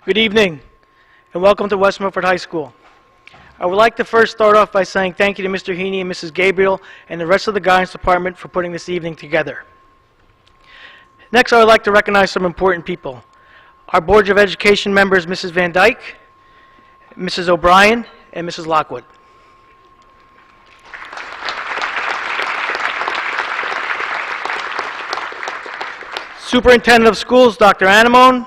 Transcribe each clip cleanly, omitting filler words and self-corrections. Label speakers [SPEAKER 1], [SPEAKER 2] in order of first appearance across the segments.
[SPEAKER 1] Good evening, and welcome to West Milford High School. I would like to first start off by saying thank you to Mr. Heaney and Mrs. Gabriel and the rest of the guidance department for putting this evening together. Next, I would like to recognize some important people. Our Board of Education members, Mrs. Van Dyke, Mrs. O'Brien, and Mrs. Lockwood. Superintendent of Schools, Dr. Animon,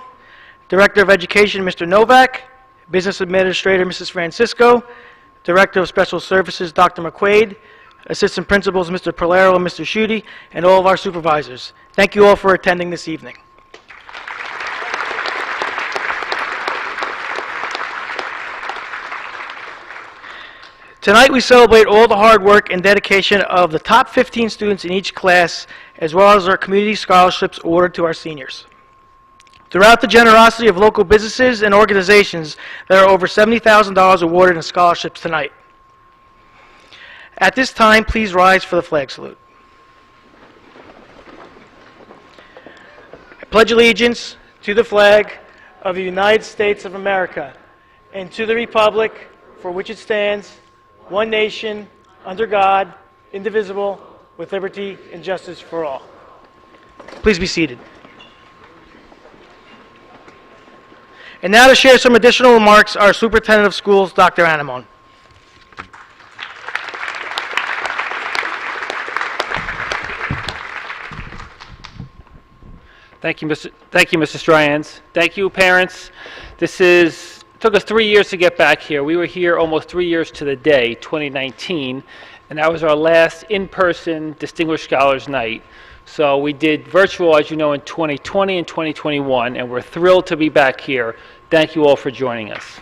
[SPEAKER 1] Director of Education, Mr. Novak, Business Administrator, Mrs. Francisco, Director of Special Services, Dr. McQuaid, Assistant Principals, Mr. Polero and Mr. Schutte, and all of our supervisors. Thank you all for attending this evening. Tonight we celebrate all the hard work and dedication of the top 15 students in each class, as well as our community scholarships awarded to our seniors. Throughout the generosity of local businesses and organizations, there are over $70,000 awarded in scholarships tonight. At this time, please rise for the flag salute. I pledge allegiance to the flag of the United States of America and to the republic for which it stands, one nation, under God, indivisible, with liberty and justice for all. Please be seated. And now to share some additional remarks, our Superintendent of Schools, Dr. Animon.
[SPEAKER 2] Thank you, Mr. Stryans. Thank you, parents. Took us 3 years to get back here. We were here almost 3 years to the day, 2019, and that was our last in-person Distinguished Scholars Night. So we did virtual, as you know, in 2020 and 2021, and we're thrilled to be back here. Thank you all for joining us.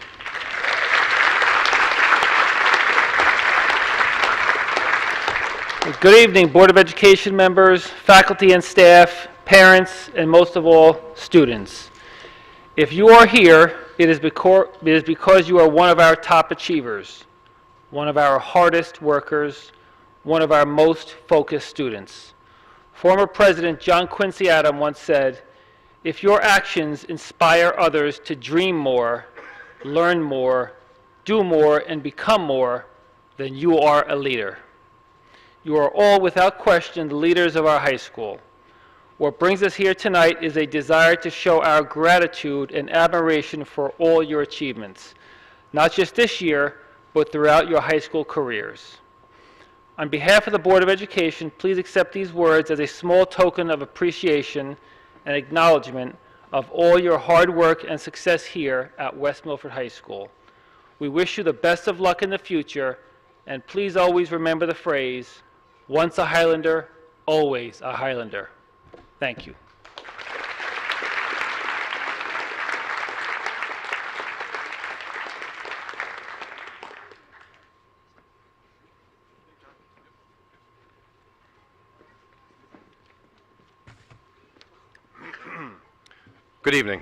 [SPEAKER 2] Good evening, Board of Education members, faculty and staff, parents, and most of all, students. If you are here, it is because you are one of our top achievers, one of our hardest workers, one of our most focused students. Former President John Quincy Adams once said, "If your actions inspire others to dream more, learn more, do more, and become more, then you are a leader." You are all, without question, the leaders of our high school. What brings us here tonight is a desire to show our gratitude and admiration for all your achievements, not just this year, but throughout your high school careers. On behalf of the Board of Education, please accept these words as a small token of appreciation and acknowledgement of all your hard work and success here at West Milford High School. We wish you the best of luck in the future, and please always remember the phrase, "Once a Highlander, always a Highlander." Thank you.
[SPEAKER 3] Good evening.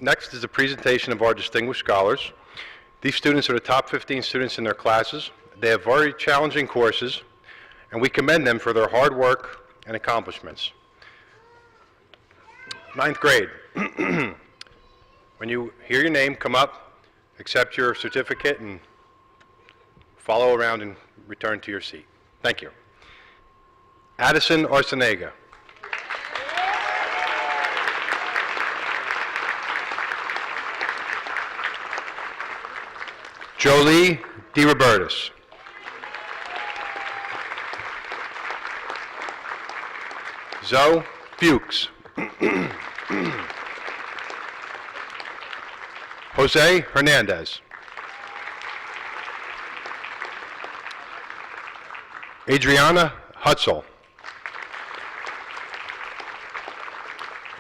[SPEAKER 3] Next is a presentation of our distinguished scholars. These students are the top 15 students in their classes. They have very challenging courses, and we commend them for their hard work and accomplishments. Ninth grade. When you hear your name, come up, accept your certificate, and follow around and return to your seat. Thank you. Addison Arsenega. Jolie DiRobertis. Zoe Fuchs. Jose Hernandez. Adriana Hutzel.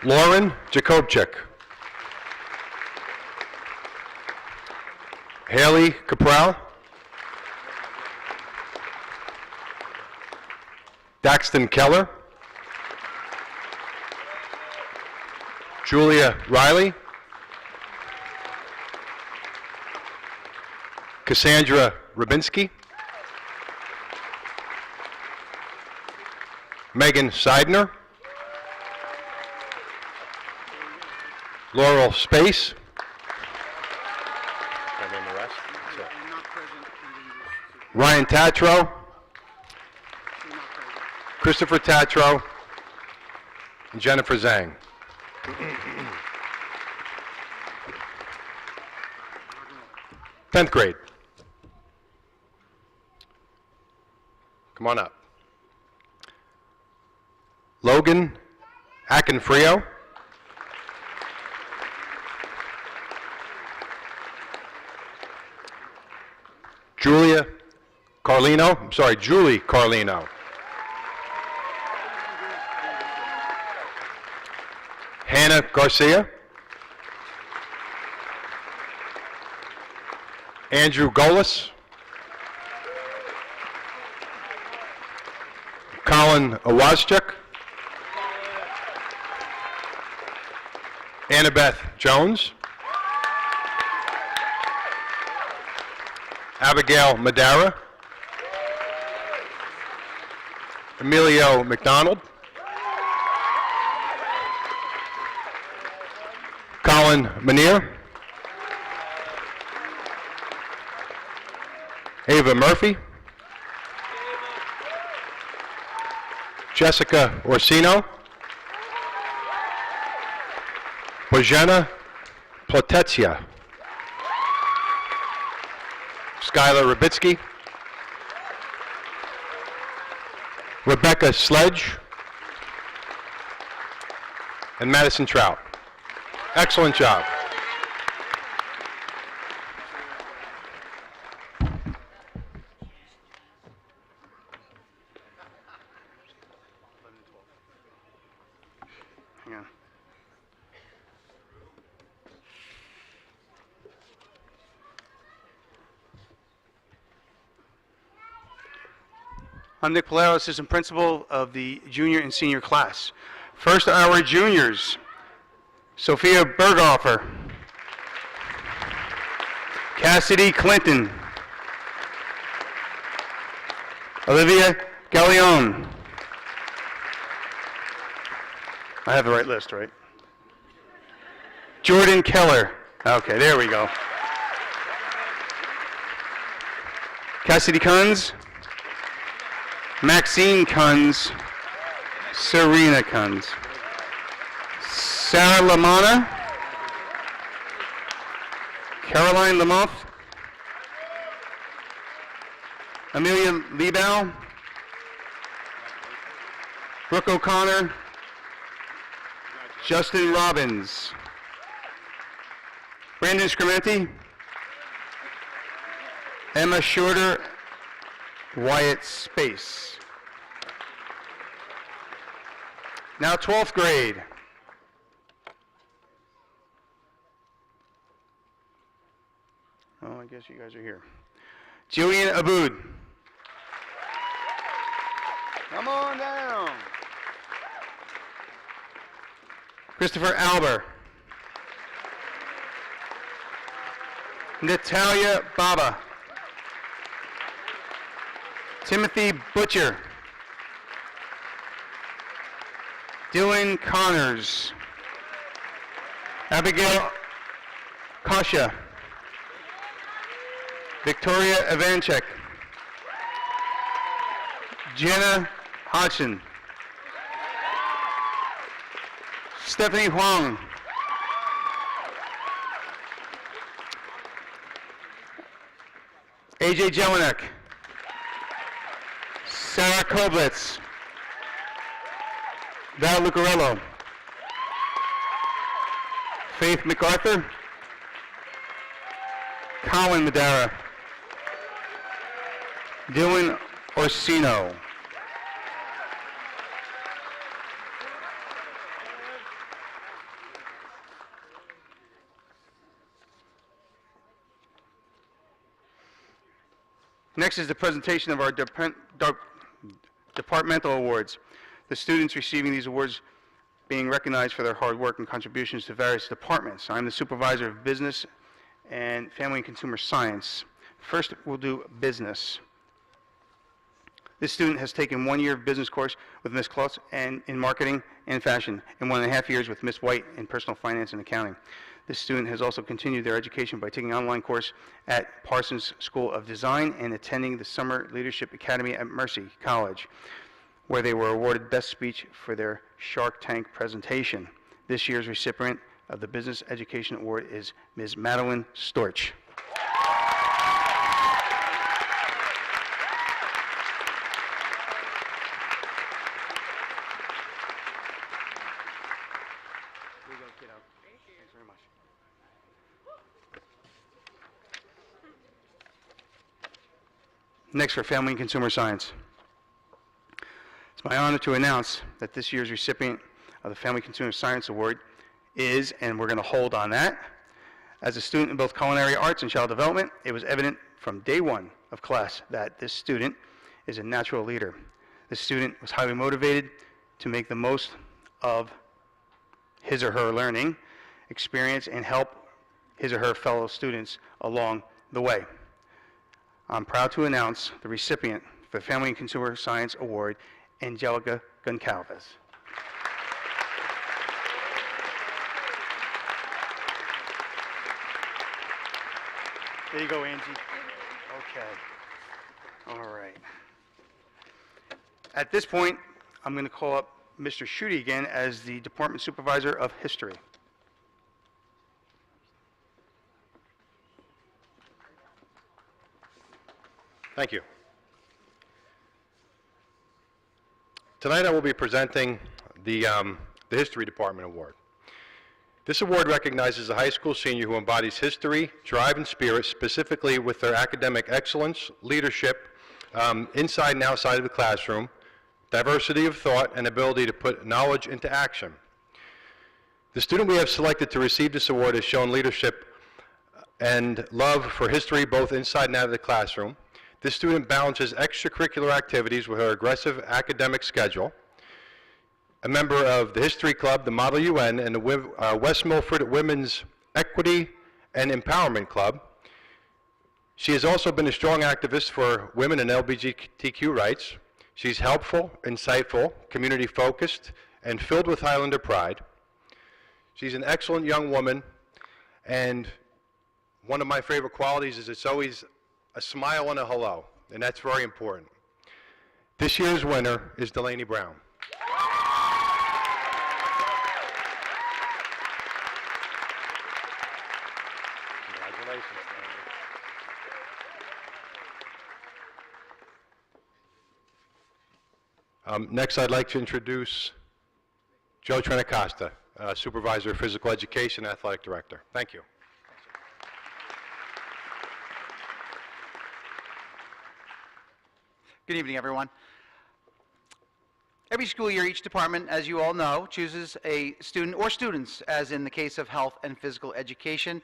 [SPEAKER 3] Lauren Jakobczyk. Haley Capral. Daxton Keller. Julia Riley. Cassandra Rabinski. Megan Seidner. Laurel Space. Ryan Tatro, Christopher Tatro, and Jennifer Zhang. Tenth grade. Come on up. Logan Akinfrio. Julie Carlino. Hannah Garcia. Andrew Golis. Colin Awazchuk. Annabeth Jones. Abigail Madara. Emilio McDonald. Colin Manier. Ava Murphy. Jessica Orsino. Bojana Plotetsya. Skylar Rabitsky. Rebecca Sledge. And Madison Trout. Excellent job.
[SPEAKER 4] Hang on. I'm Nick Palero, Assistant Principal of the junior and senior class. First, our juniors. Sophia Berghofer. Cassidy Clinton. Olivia Gallione. I have the right list, right? Jordan Keller. Okay, there we go. Cassidy Kunz. Maxine Kunz. Serena Kunz. Sarah Lamana. Caroline Lamothe. Amelia Liebau. Brooke O'Connor. Justin Robbins. Brandon Scrimenti. Emma Shorter. Wyatt Space. Now 12th grade. Oh, I guess you guys are here. Jillian Aboud. Come on down. Christopher Alber. Natalia Baba. Timothy Butcher. Dylan Connors. Abigail Kasha. Victoria Ivanchek. Jenna Hodgson. Stephanie Huang. AJ Jelinek. Sarah Koblitz. Val Lucarello. Faith MacArthur. Colin Madara. Dylan Orsino. Next is the presentation of our departmental awards. The students receiving these awards being recognized for their hard work and contributions to various departments. I'm the supervisor of business and family and consumer science. First, we'll do business. This student has taken 1 year of business course with Ms. Klotz and in marketing and fashion, and 1.5 years with Ms. White in personal finance and accounting. This student has also continued their education by taking an online course at Parsons School of Design and attending the Summer Leadership Academy at Mercy College, where they were awarded Best Speech for their Shark Tank presentation. This year's recipient of the Business Education Award is Ms. Madeline Storch. Next, for Family and Consumer Science. It's my honor to announce that this year's recipient of the Family Consumer Science Award is, and we're going to hold on that, as a student in both culinary arts and child development, it was evident from day one of class that this student is a natural leader. This student was highly motivated to make the most of his or her learning experience and help his or her fellow students along the way. I'm proud to announce the recipient for the Family and Consumer Science Award, Angelica Goncalves. There you go, Angie. Okay. All right. At this point, I'm going to call up Mr. Judy again as the Department Supervisor of History.
[SPEAKER 3] Thank you. Tonight I will be presenting the History Department Award. This award recognizes a high school senior who embodies history, drive, and spirit, specifically with their academic excellence, leadership, inside and outside of the classroom, diversity of thought, and ability to put knowledge into action. The student we have selected to receive this award has shown leadership and love for history both inside and out of the classroom. This student balances extracurricular activities with her aggressive academic schedule. A member of the History Club, the Model UN, and the West Milford Women's Equity and Empowerment Club. She has also been a strong activist for women and LGBTQ rights. She's helpful, insightful, community-focused, and filled with Highlander pride. She's an excellent young woman, and one of my favorite qualities is it's always a smile and a hello, and that's very important. This year's winner is Delaney Brown. Congratulations, Delaney. Next, I'd like to introduce Joe Trenicosta, Supervisor of Physical Education, Athletic Director. Thank you.
[SPEAKER 5] Good evening, everyone. Every school year, each department, as you all know, chooses a student or students, as in the case of health and physical education,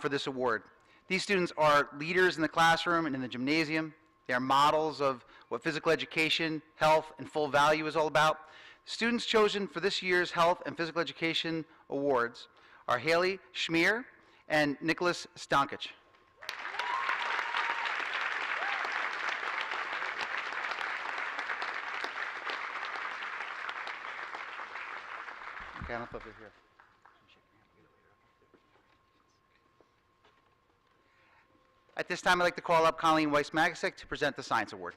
[SPEAKER 5] for this award. These students are leaders in the classroom and in the gymnasium. They are models of what physical education, health, and full value is all about. Students chosen for this year's Health and Physical Education Awards are Haley Schmier and Nicholas Stankic. Okay, I'll flip it here. At this time, I'd like to call up Colleen Weiss-Magasic to present the Science Award.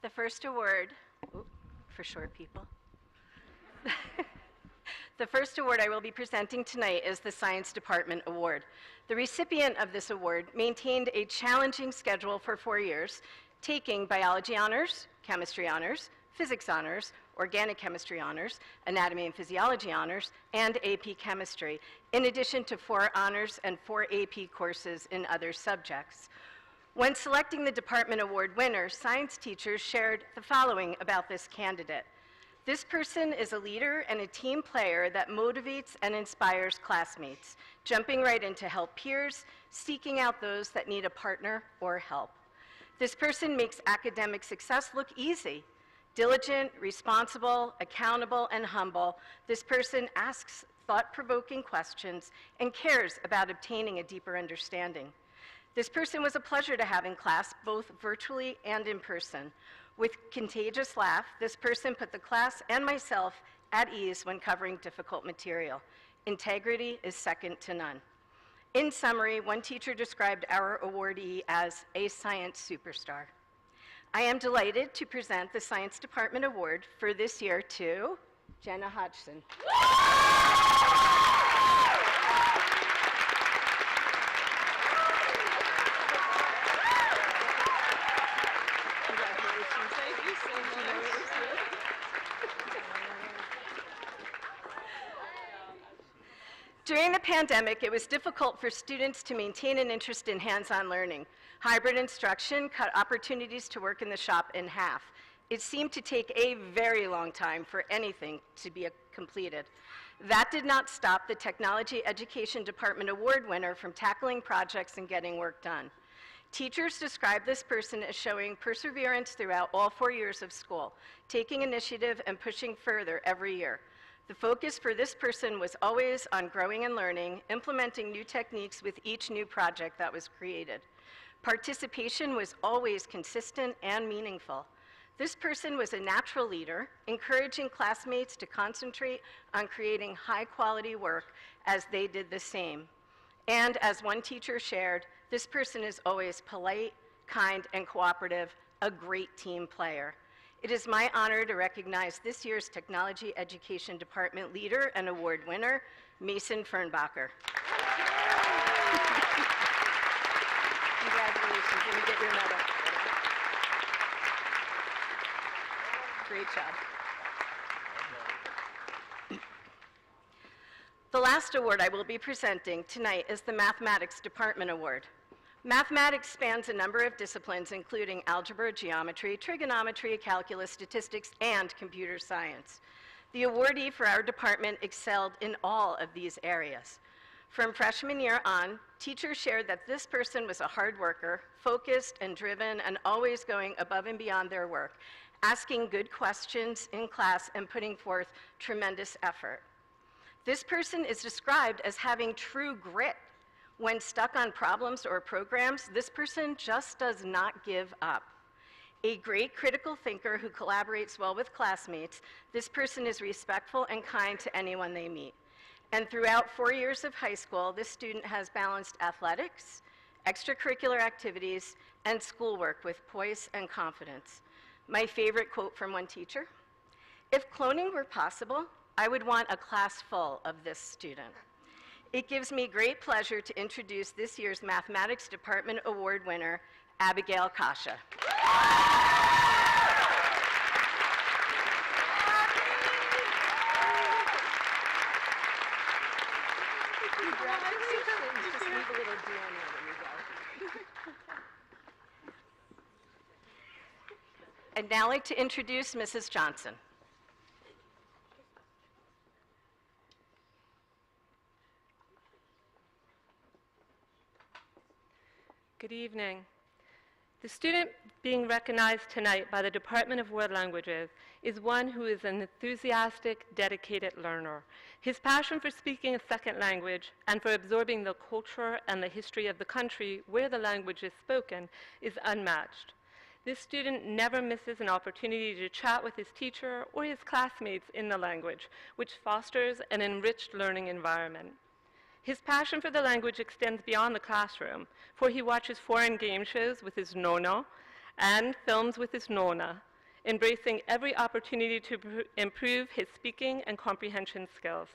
[SPEAKER 6] The first award, for short people. The first award I will be presenting tonight is the Science Department Award. The recipient of this award maintained a challenging schedule for 4 years, taking biology honors, chemistry honors, physics honors, organic chemistry honors, anatomy and physiology honors, and AP chemistry, in addition to 4 honors and 4 AP courses in other subjects. When selecting the department award winner, science teachers shared the following about this candidate. This person is a leader and a team player that motivates and inspires classmates, jumping right in to help peers, seeking out those that need a partner or help. This person makes academic success look easy. Diligent, responsible, accountable, and humble, this person asks thought-provoking questions, and cares about obtaining a deeper understanding. This person was a pleasure to have in class, both virtually and in person. With contagious laugh, this person put the class and myself at ease when covering difficult material. Integrity is second to none. In summary, one teacher described our awardee as a science superstar. I am delighted to present the Science Department Award for this year to Jenna Hodgson. Congratulations. Thank you so much. During the pandemic, it was difficult for students to maintain an interest in hands-on learning. Hybrid instruction cut opportunities to work in the shop in half. It seemed to take a very long time for anything to be completed. That did not stop the Technology Education Department Award winner from tackling projects and getting work done. Teachers describe this person as showing perseverance throughout all 4 years of school, taking initiative and pushing further every year. The focus for this person was always on growing and learning, implementing new techniques with each new project that was created. Participation was always consistent and meaningful. This person was a natural leader, encouraging classmates to concentrate on creating high-quality work as they did the same. And as one teacher shared, this person is always polite, kind, and cooperative, a great team player. It is my honor to recognize this year's Technology Education Department leader and award winner, Mason Fernbacher. Congratulations, let me get your medal. Great job. The last award I will be presenting tonight is the Mathematics Department Award. Mathematics spans a number of disciplines, including algebra, geometry, trigonometry, calculus, statistics, and computer science. The awardee for our department excelled in all of these areas. From freshman year on, teachers shared that this person was a hard worker, focused and driven, and always going above and beyond their work, asking good questions in class and putting forth tremendous effort. This person is described as having true grit. When stuck on problems or programs, this person just does not give up. A great critical thinker who collaborates well with classmates, this person is respectful and kind to anyone they meet. And throughout 4 years of high school, this student has balanced athletics, extracurricular activities, and schoolwork with poise and confidence. My favorite quote from one teacher: "If cloning were possible, I would want a class full of this student." It gives me great pleasure to introduce this year's Mathematics Department Award winner, Abigail Kasha. Congratulations. Just leave a little D on there. There you go. I'd now like to introduce Mrs. Johnson.
[SPEAKER 7] Good evening. The student being recognized tonight by the Department of World Languages is one who is an enthusiastic, dedicated learner. His passion for speaking a second language and for absorbing the culture and the history of the country where the language is spoken is unmatched. This student never misses an opportunity to chat with his teacher or his classmates in the language, which fosters an enriched learning environment. His passion for the language extends beyond the classroom, for he watches foreign game shows with his nono and films with his nona, embracing every opportunity to improve his speaking and comprehension skills.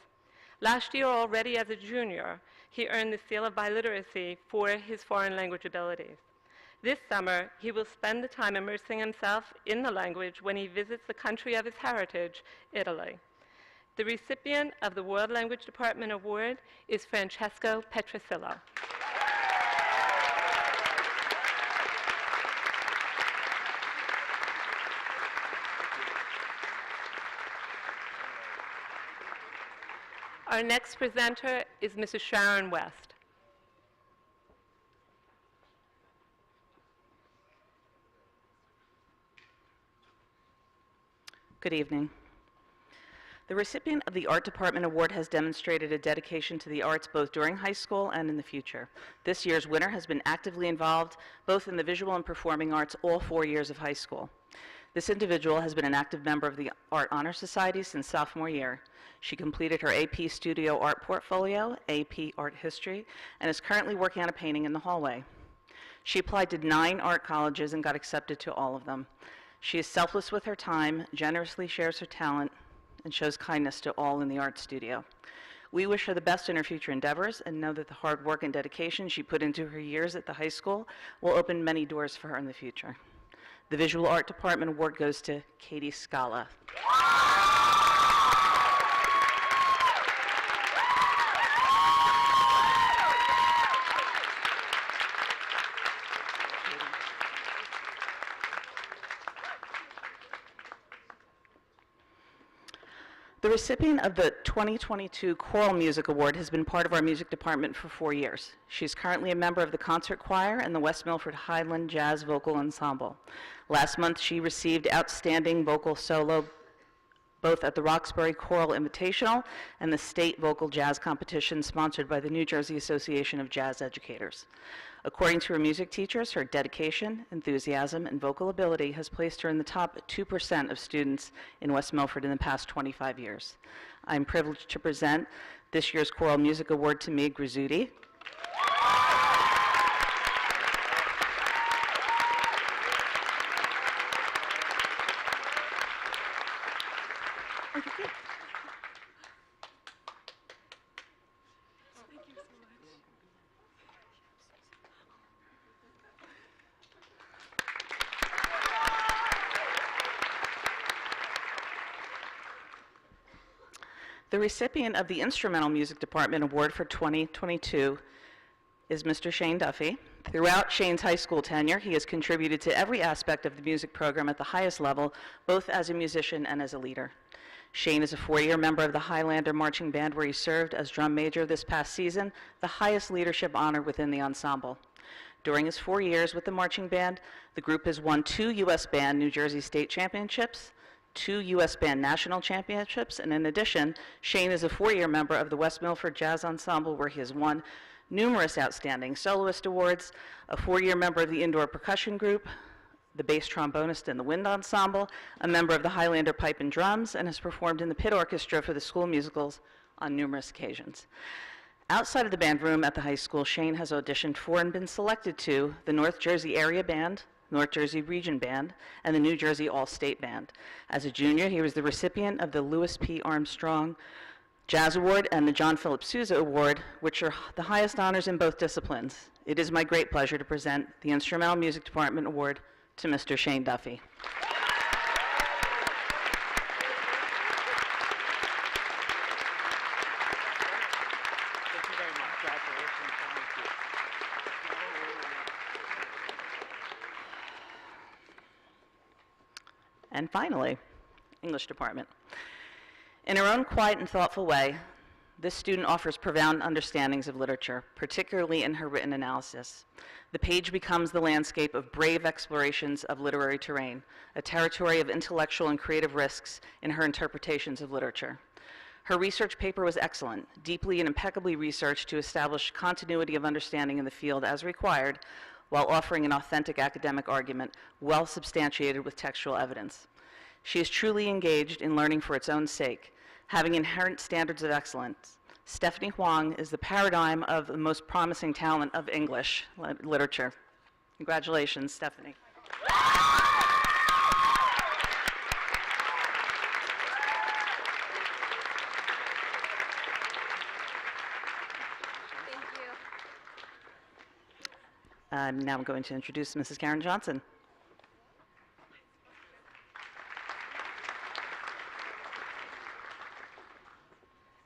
[SPEAKER 7] Last year, already as a junior, he earned the seal of biliteracy for his foreign language abilities. This summer, he will spend the time immersing himself in the language when he visits the country of his heritage, Italy. The recipient of the World Language Department Award is Francesco Petrosillo. Our next presenter is Mrs. Sharon West.
[SPEAKER 8] Good evening. The recipient of the Art Department Award has demonstrated a dedication to the arts both during high school and in the future. This year's winner has been actively involved both in the visual and performing arts all 4 years of high school. This individual has been an active member of the Art Honor Society since sophomore year. She completed her AP Studio Art Portfolio, AP Art History, and is currently working on a painting in the hallway. She applied to 9 art colleges and got accepted to all of them. She is selfless with her time, generously shares her talent, and shows kindness to all in the art studio. We wish her the best in her future endeavors and know that the hard work and dedication she put into her years at the high school will open many doors for her in the future. The Visual Art Department Award goes to Katie Scala. The recipient of the 2022 Choral Music Award has been part of our music department for 4 years. She's currently a member of the concert choir and the West Milford Highland Jazz Vocal Ensemble. Last month, she received Outstanding Vocal Solo both at the Roxbury Choral Invitational and the State Vocal Jazz Competition sponsored by the New Jersey Association of Jazz Educators. According to her music teachers, her dedication, enthusiasm, and vocal ability has placed her in the top 2% of students in West Milford in the past 25 years. I'm privileged to present this year's Choral Music Award to Mig Grizzudi. The recipient of the Instrumental Music Department Award for 2022 is Mr. Shane Duffy. Throughout Shane's high school tenure, he has contributed to every aspect of the music program at the highest level, both as a musician and as a leader. Shane is a 4-year member of the Highlander Marching Band, where he served as drum major this past season, the highest leadership honor within the ensemble. During his 4 years with the marching band, the group has won 2 U.S. Band New Jersey State Championships, 2 U.S. Band National Championships, and in addition, Shane is a 4-year member of the West Milford Jazz Ensemble, where he has won numerous outstanding soloist awards, a 4-year member of the Indoor Percussion Group, the bass trombonist in the Wind Ensemble, a member of the Highlander Pipe and Drums, and has performed in the pit orchestra for the school musicals on numerous occasions. Outside of the band room at the high school, Shane has auditioned for and been selected to the North Jersey Area Band, North Jersey Region Band, and the New Jersey All-State Band. As a junior, he was the recipient of the Louis P. Armstrong Jazz Award and the John Philip Sousa Award, which are the highest honors in both disciplines. It is my great pleasure to present the Instrumental Music Department Award to Mr. Shane Duffy. Thank you very much. Congratulations. Thank you. And finally, English department. In her own quiet and thoughtful way, this student offers profound understandings of literature, particularly in her written analysis. The page becomes the landscape of brave explorations of literary terrain, a territory of intellectual and creative risks in her interpretations of literature. Her research paper was excellent, deeply and impeccably researched to establish continuity of understanding in the field as required, while offering an authentic academic argument, well substantiated with textual evidence. She is truly engaged in learning for its own sake, having inherent standards of excellence. Stephanie Huang is the paradigm of the most promising talent of English literature. Congratulations, Stephanie.
[SPEAKER 6] Thank you.
[SPEAKER 8] I'm now going to introduce Mrs. Karen Johnson.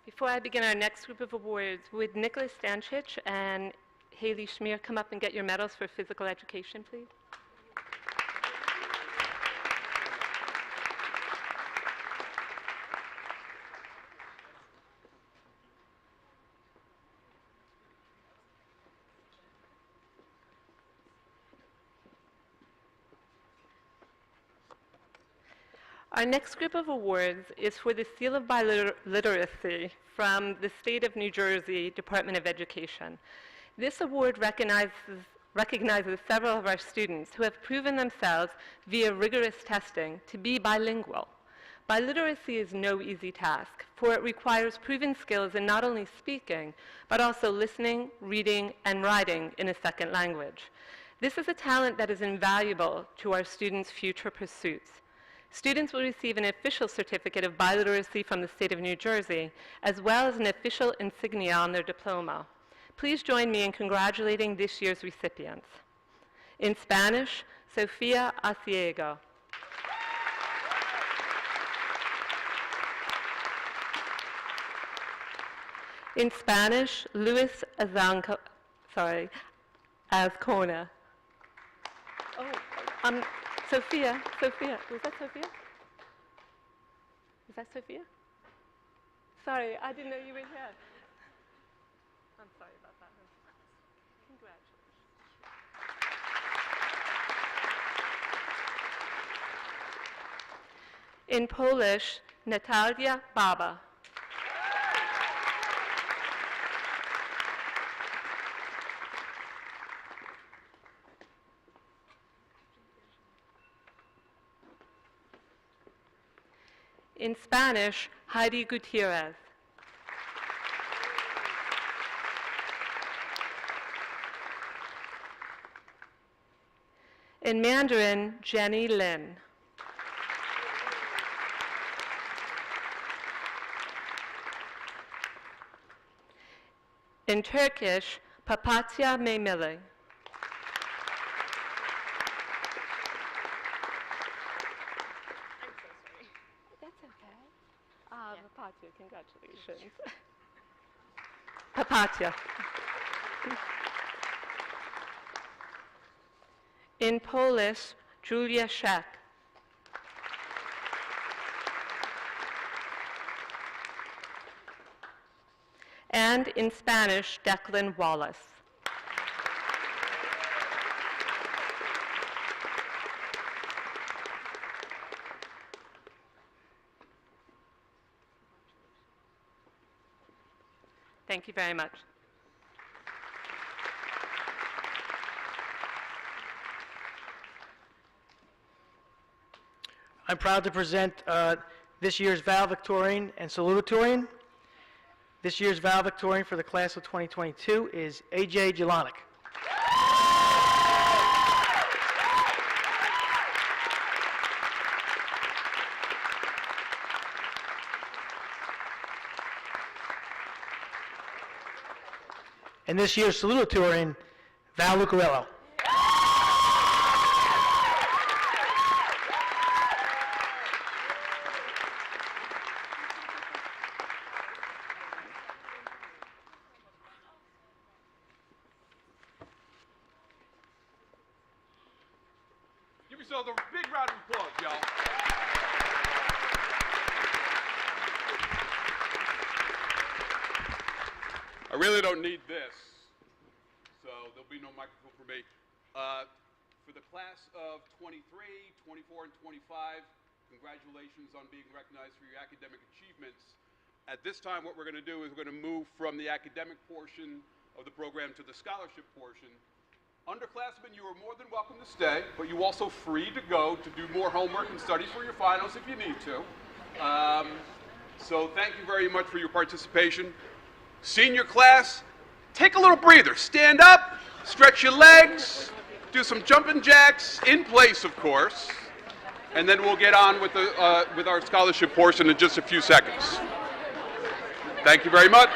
[SPEAKER 7] Before I begin our next group of awards, would Nicholas Stanchich and Haley Schmier come up and get your medals for physical education, please? Our next group of awards is for the Seal of Biliteracy from the State of New Jersey Department of Education. This award recognizes several of our students who have proven themselves via rigorous testing to be bilingual. Biliteracy is no easy task, for it requires proven skills in not only speaking, but also listening, reading, and writing in a second language. This is a talent that is invaluable to our students' future pursuits. Students will receive an official certificate of biliteracy from the state of New Jersey, as well as an official insignia on their diploma. Please join me in congratulating this year's recipients. In Spanish, Sofia Asiego. In Spanish, Luis Azcona. Oh, Sophia, was that Sophia? Is that Sophia? Sorry, I didn't know you were here. I'm sorry about that. Congratulations. In Polish, Natalia Baba. In Spanish, Heidi Gutierrez. In Mandarin, Jenny Lin. In Turkish, Papatya Memili. Papatya, congratulations. Papatya. In Polish, Julia Szek. And in Spanish, Declan Wallace. Thank you very much.
[SPEAKER 1] I'm proud to present this year's Valedictorian and Salutatorian. This year's Valedictorian for the class of 2022 is A.J. Jelonic. And this year's Salutatorian, Val Lucarello.
[SPEAKER 9] Give yourselves a big round of applause, y'all. I really don't need this, so there'll be no microphone for me. For the class of 23, 24, and 25, congratulations on being recognized for your academic achievements. At this time, what we're going to do is we're going to move from the academic portion of the program to the scholarship portion. Underclassmen, you are more than welcome to stay, but you're also free to go to do more homework and study for your finals if you need to. So thank you very much for your participation. Senior class, take a little breather. Stand up, stretch your legs, do some jumping jacks, in place, of course, and then we'll get on with our scholarship portion in just a few seconds. Thank you very much.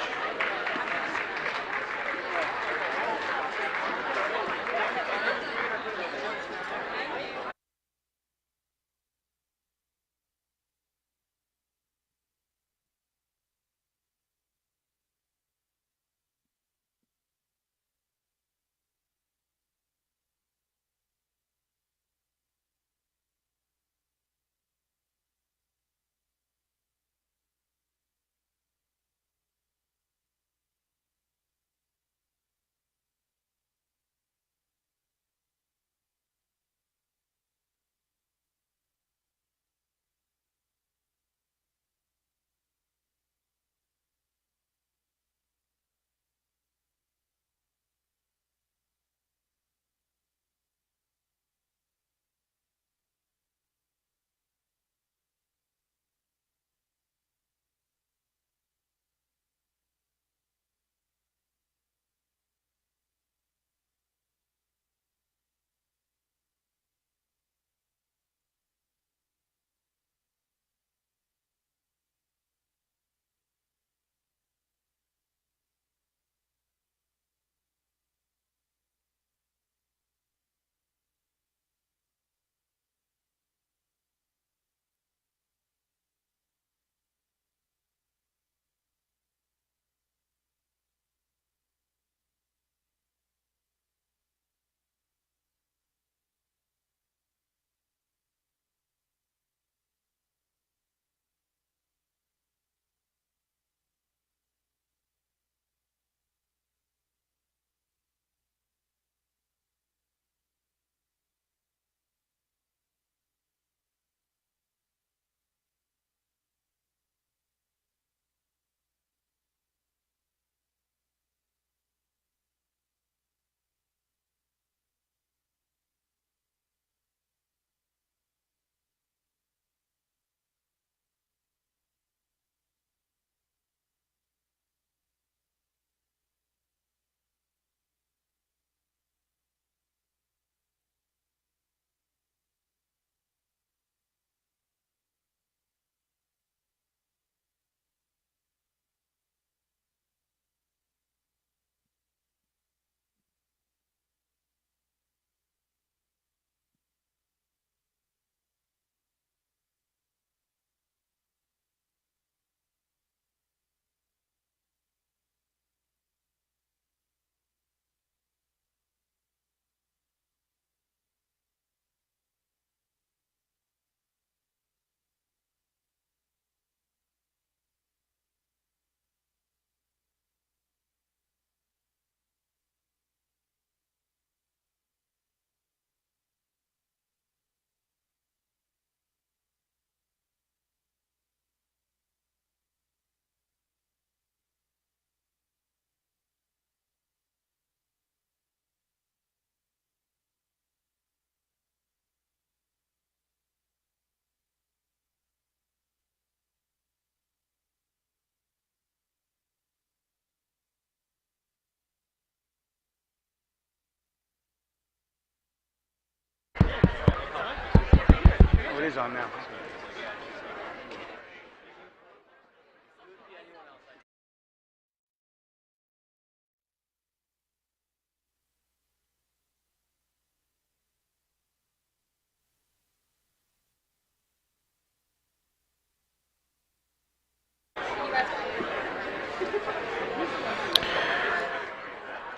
[SPEAKER 4] it is on now.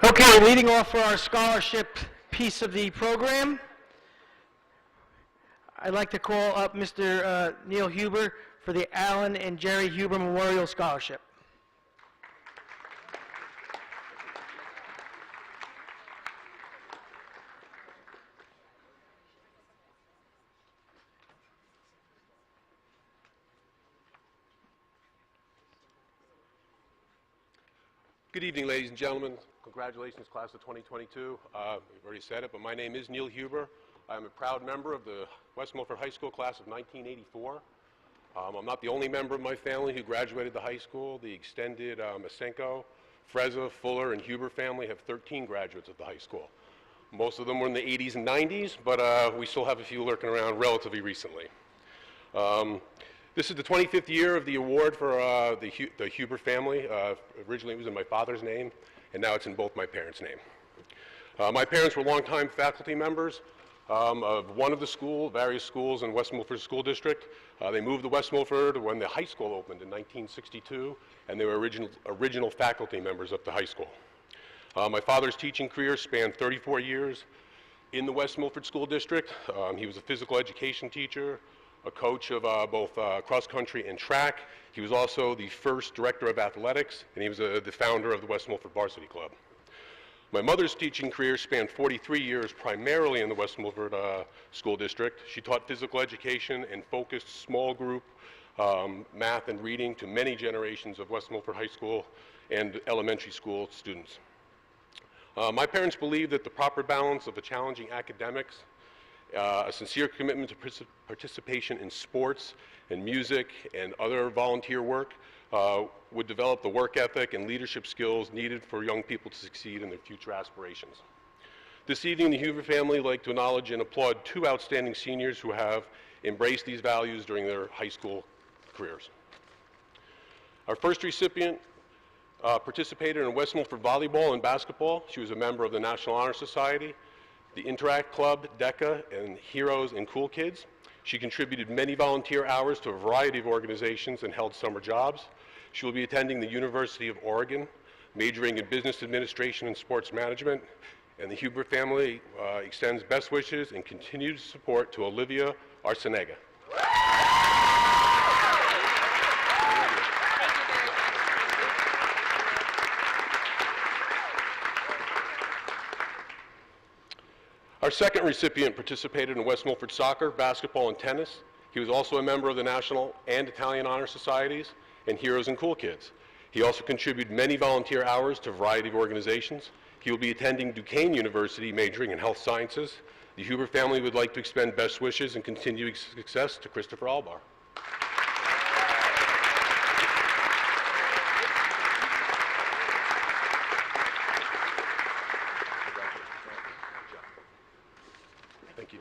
[SPEAKER 1] Okay, leading off for our scholarship piece of the program, I'd like to call up Mr. Neil Huber for the Alan and Jerry Huber Memorial Scholarship.
[SPEAKER 10] Good evening, ladies and gentlemen. Congratulations, class of 2022. We've already said it, but my name is Neil Huber. I'm a proud member of the West Milford High School class of 1984. I'm not the only member of my family who graduated the high school. The extended Masenko, Frezza, Fuller, and Huber family have 13 graduates of the high school. Most of them were in the 80s and 90s, but we still have a few lurking around relatively recently. This is the 25th year of the award for the Huber family. Originally it was in my father's name, and now it's in both my parents' name. My parents were longtime faculty members of one of the various schools in West Milford School District. They moved to West Milford when the high school opened in 1962, and they were original faculty members of the high school. My father's teaching career spanned 34 years in the West Milford School District. He was a physical education teacher, a coach of both cross-country and track. He was also the first director of athletics, and he was the founder of the West Milford Varsity Club. My mother's teaching career spanned 43 years, primarily in the West Milford School District. She taught physical education and focused small group math and reading to many generations of West Milford High School and elementary school students. My parents believed that the proper balance of the challenging academics, a sincere commitment to participation in sports and music and other volunteer work would develop the work ethic and leadership skills needed for young people to succeed in their future aspirations. This evening, the Huber family would like to acknowledge and applaud two outstanding seniors who have embraced these values during their high school careers. Our first recipient participated in West Milford volleyball and basketball. She was a member of the National Honor Society, the Interact Club, DECA, and Heroes and Cool Kids. She contributed many volunteer hours to a variety of organizations and held summer jobs. She will be attending the University of Oregon, majoring in business administration and sports management. And the Huber family extends best wishes and continued support to Olivia Arcenega. Our second recipient participated in West Milford soccer, basketball, and tennis. He was also a member of the National and Italian Honor Societies and Heroes and Cool Kids. He also contributed many volunteer hours to a variety of organizations. He will be attending Duquesne University, majoring in health sciences. The Huber family would like to extend best wishes and continued success to Christopher Albar. Thank you.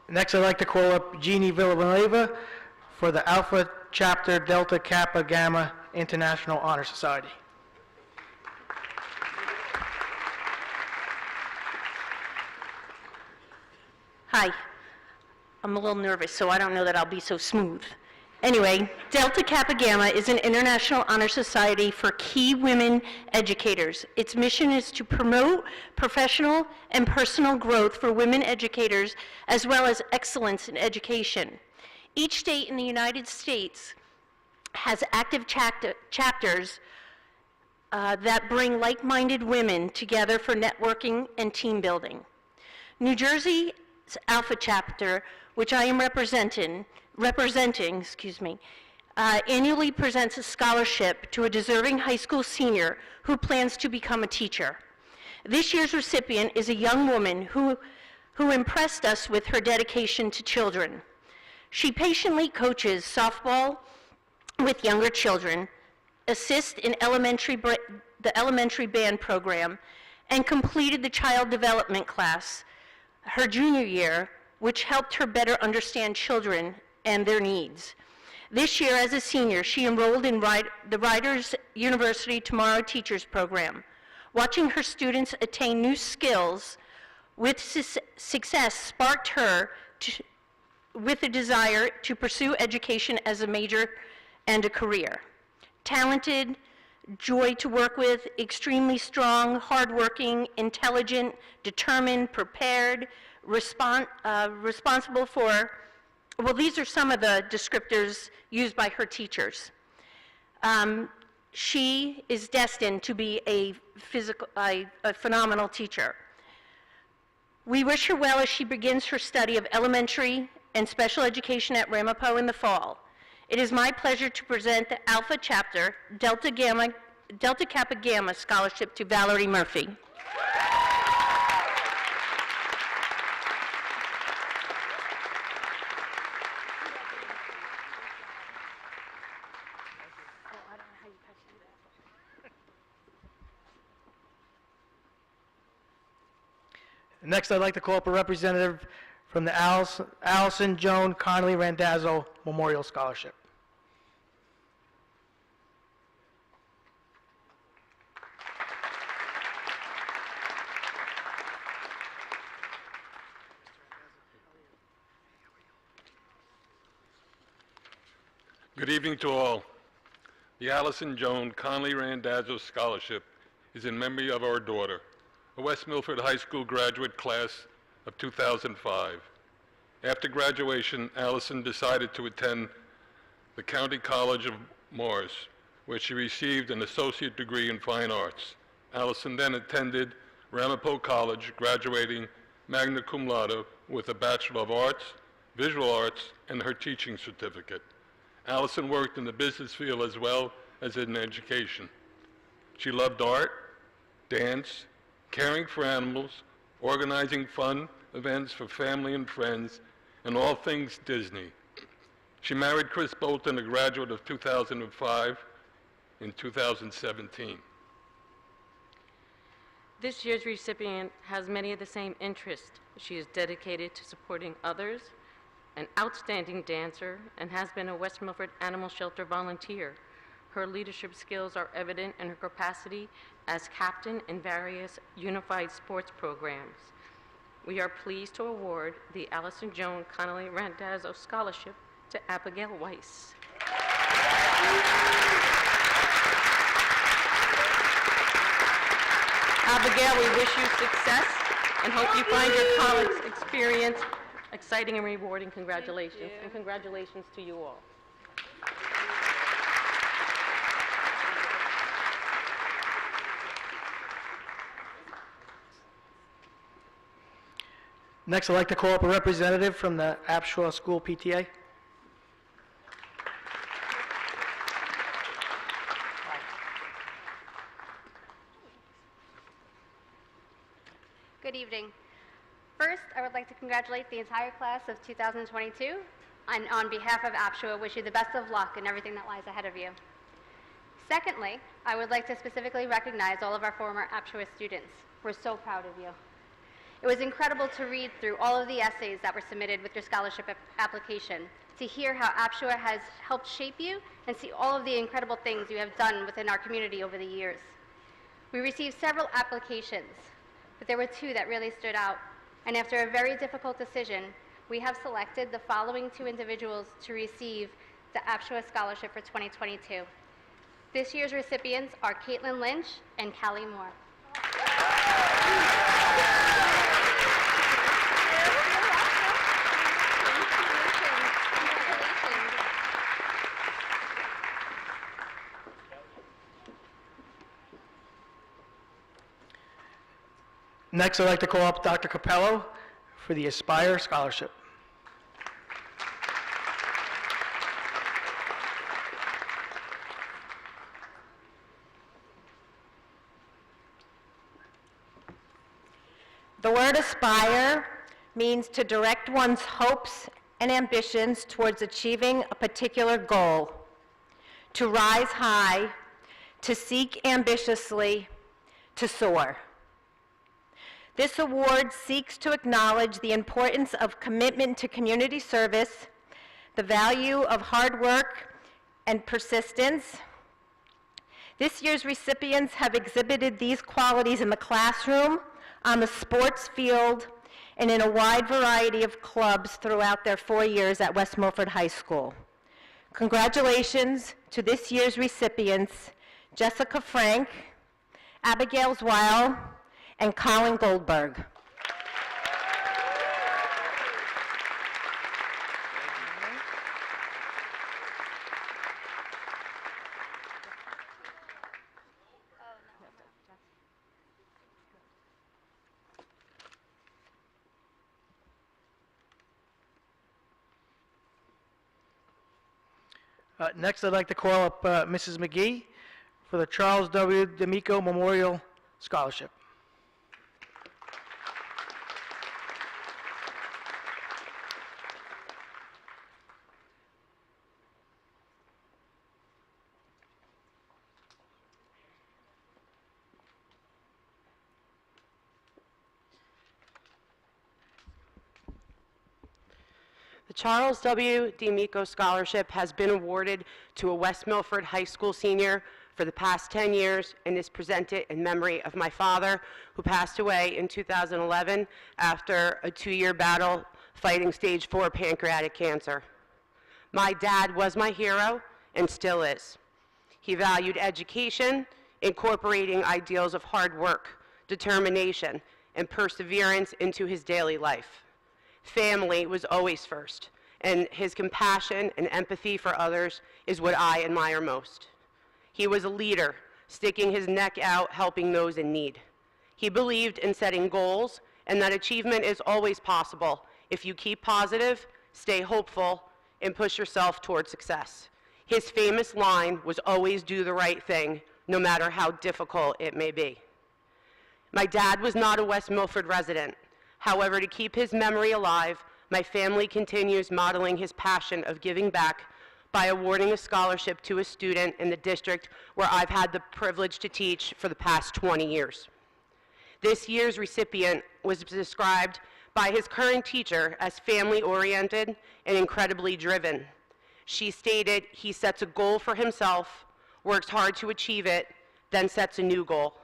[SPEAKER 1] Next, I'd like to call up Genie Villaleva for the Alpha Chapter Delta Kappa Gamma International Honor Society.
[SPEAKER 11] Hi. I'm a little nervous, so I don't know that I'll be so smooth. Anyway, Delta Kappa Gamma is an international honor society for key women educators. Its mission is to promote professional and personal growth for women educators, as well as excellence in education. Each state in the United States has active chapters that bring like-minded women together for networking and team building. New Jersey's Alpha Chapter, which I am representing, annually presents a scholarship to a deserving high school senior who plans to become a teacher. This year's recipient is a young woman who impressed us with her dedication to children. She patiently coaches softball with younger children, assists in the elementary band program, and completed the child development class her junior year, which helped her better understand children and their needs. This year, as a senior, she enrolled in the Writers University Tomorrow Teachers Program. Watching her students attain new skills with success sparked her with a desire to pursue education as a major and a career. Talented, joy to work with, extremely strong, hardworking, intelligent, determined, prepared, responsible for, well, these are some of the descriptors used by her teachers. She is destined to be a phenomenal teacher. We wish her well as she begins her study of elementary and special education at Ramapo in the fall. It is my pleasure to present the Alpha Chapter Delta Kappa Gamma Scholarship to Valerie Murphy.
[SPEAKER 1] Next, I'd like to call up a representative from the Allison, Joan, Connolly, Randazzo Memorial Scholarship.
[SPEAKER 12] Good evening to all. The Allison, Joan, Connolly, Randazzo Scholarship is in memory of our daughter, a West Milford High School graduate class of 2005. After graduation, Allison decided to attend the County College of Morris, where she received an associate degree in fine arts. Allison then attended Ramapo College, graduating magna cum laude with a Bachelor of Arts, Visual Arts, and her teaching certificate. Allison worked in the business field as well as in education. She loved art, dance, caring for animals, organizing fun events for family and friends, and all things Disney. She married Chris Bolton, a graduate of 2005, in 2017.
[SPEAKER 13] This year's recipient has many of the same interests. She is dedicated to supporting others, an outstanding dancer, and has been a West Milford Animal Shelter volunteer. Her leadership skills are evident in her capacity as captain in various unified sports programs. We are pleased to award the Allison Joan Connolly Randazzo Scholarship to Abigail Weiss. Abigail, we wish you success and hope you find your college experience exciting and rewarding. Congratulations, and congratulations to you all.
[SPEAKER 1] Next, I'd like to call up a representative from the Apshaw School PTA.
[SPEAKER 14] Good evening. First, I would like to congratulate the entire class of 2022, and on behalf of Apshaw, wish you the best of luck in everything that lies ahead of you. Secondly, I would like to specifically recognize all of our former Apshaw students. We're so proud of you. It was incredible to read through all of the essays that were submitted with your scholarship application, to hear how Apshaw has helped shape you, and see all of the incredible things you have done within our community over the years. We received several applications, but there were two that really stood out. And after a very difficult decision, we have selected the following two individuals to receive the Apshaw Scholarship for 2022. This year's recipients are Caitlin Lynch and Callie Moore.
[SPEAKER 1] Next, I'd like to call up Dr. Capello for the Aspire Scholarship.
[SPEAKER 15] The word aspire means to direct one's hopes and ambitions towards achieving a particular goal, to rise high, to seek ambitiously, to soar. This award seeks to acknowledge the importance of commitment to community service, the value of hard work and persistence. This year's recipients have exhibited these qualities in the classroom, on the sports field, and in a wide variety of clubs throughout their 4 years at West Milford High School. Congratulations to this year's recipients, Jessica Frank, Abigail Weil, and Colin Goldberg.
[SPEAKER 1] Next, I'd like to call up Mrs. McGee for the Charles W. D'Amico Memorial Scholarship.
[SPEAKER 16] The Charles W. D'Amico Scholarship has been awarded to a West Milford High School senior for the past 10 years and is presented in memory of my father, who passed away in 2011 after a 2-year battle fighting stage 4 pancreatic cancer. My dad was my hero and still is. He valued education, incorporating ideals of hard work, determination, and perseverance into his daily life. Family was always first, and his compassion and empathy for others is what I admire most. He was a leader, sticking his neck out, helping those in need. He believed in setting goals and that achievement is always possible if you keep positive, stay hopeful, and push yourself toward success. His famous line was always do the right thing, no matter how difficult it may be. My dad was not a West Milford resident. However, to keep his memory alive, my family continues modeling his passion of giving back by awarding a scholarship to a student in the district where I've had the privilege to teach for the past 20 years. This year's recipient was described by his current teacher as family-oriented and incredibly driven. She stated he sets a goal for himself, works hard to achieve it, then sets a new goal.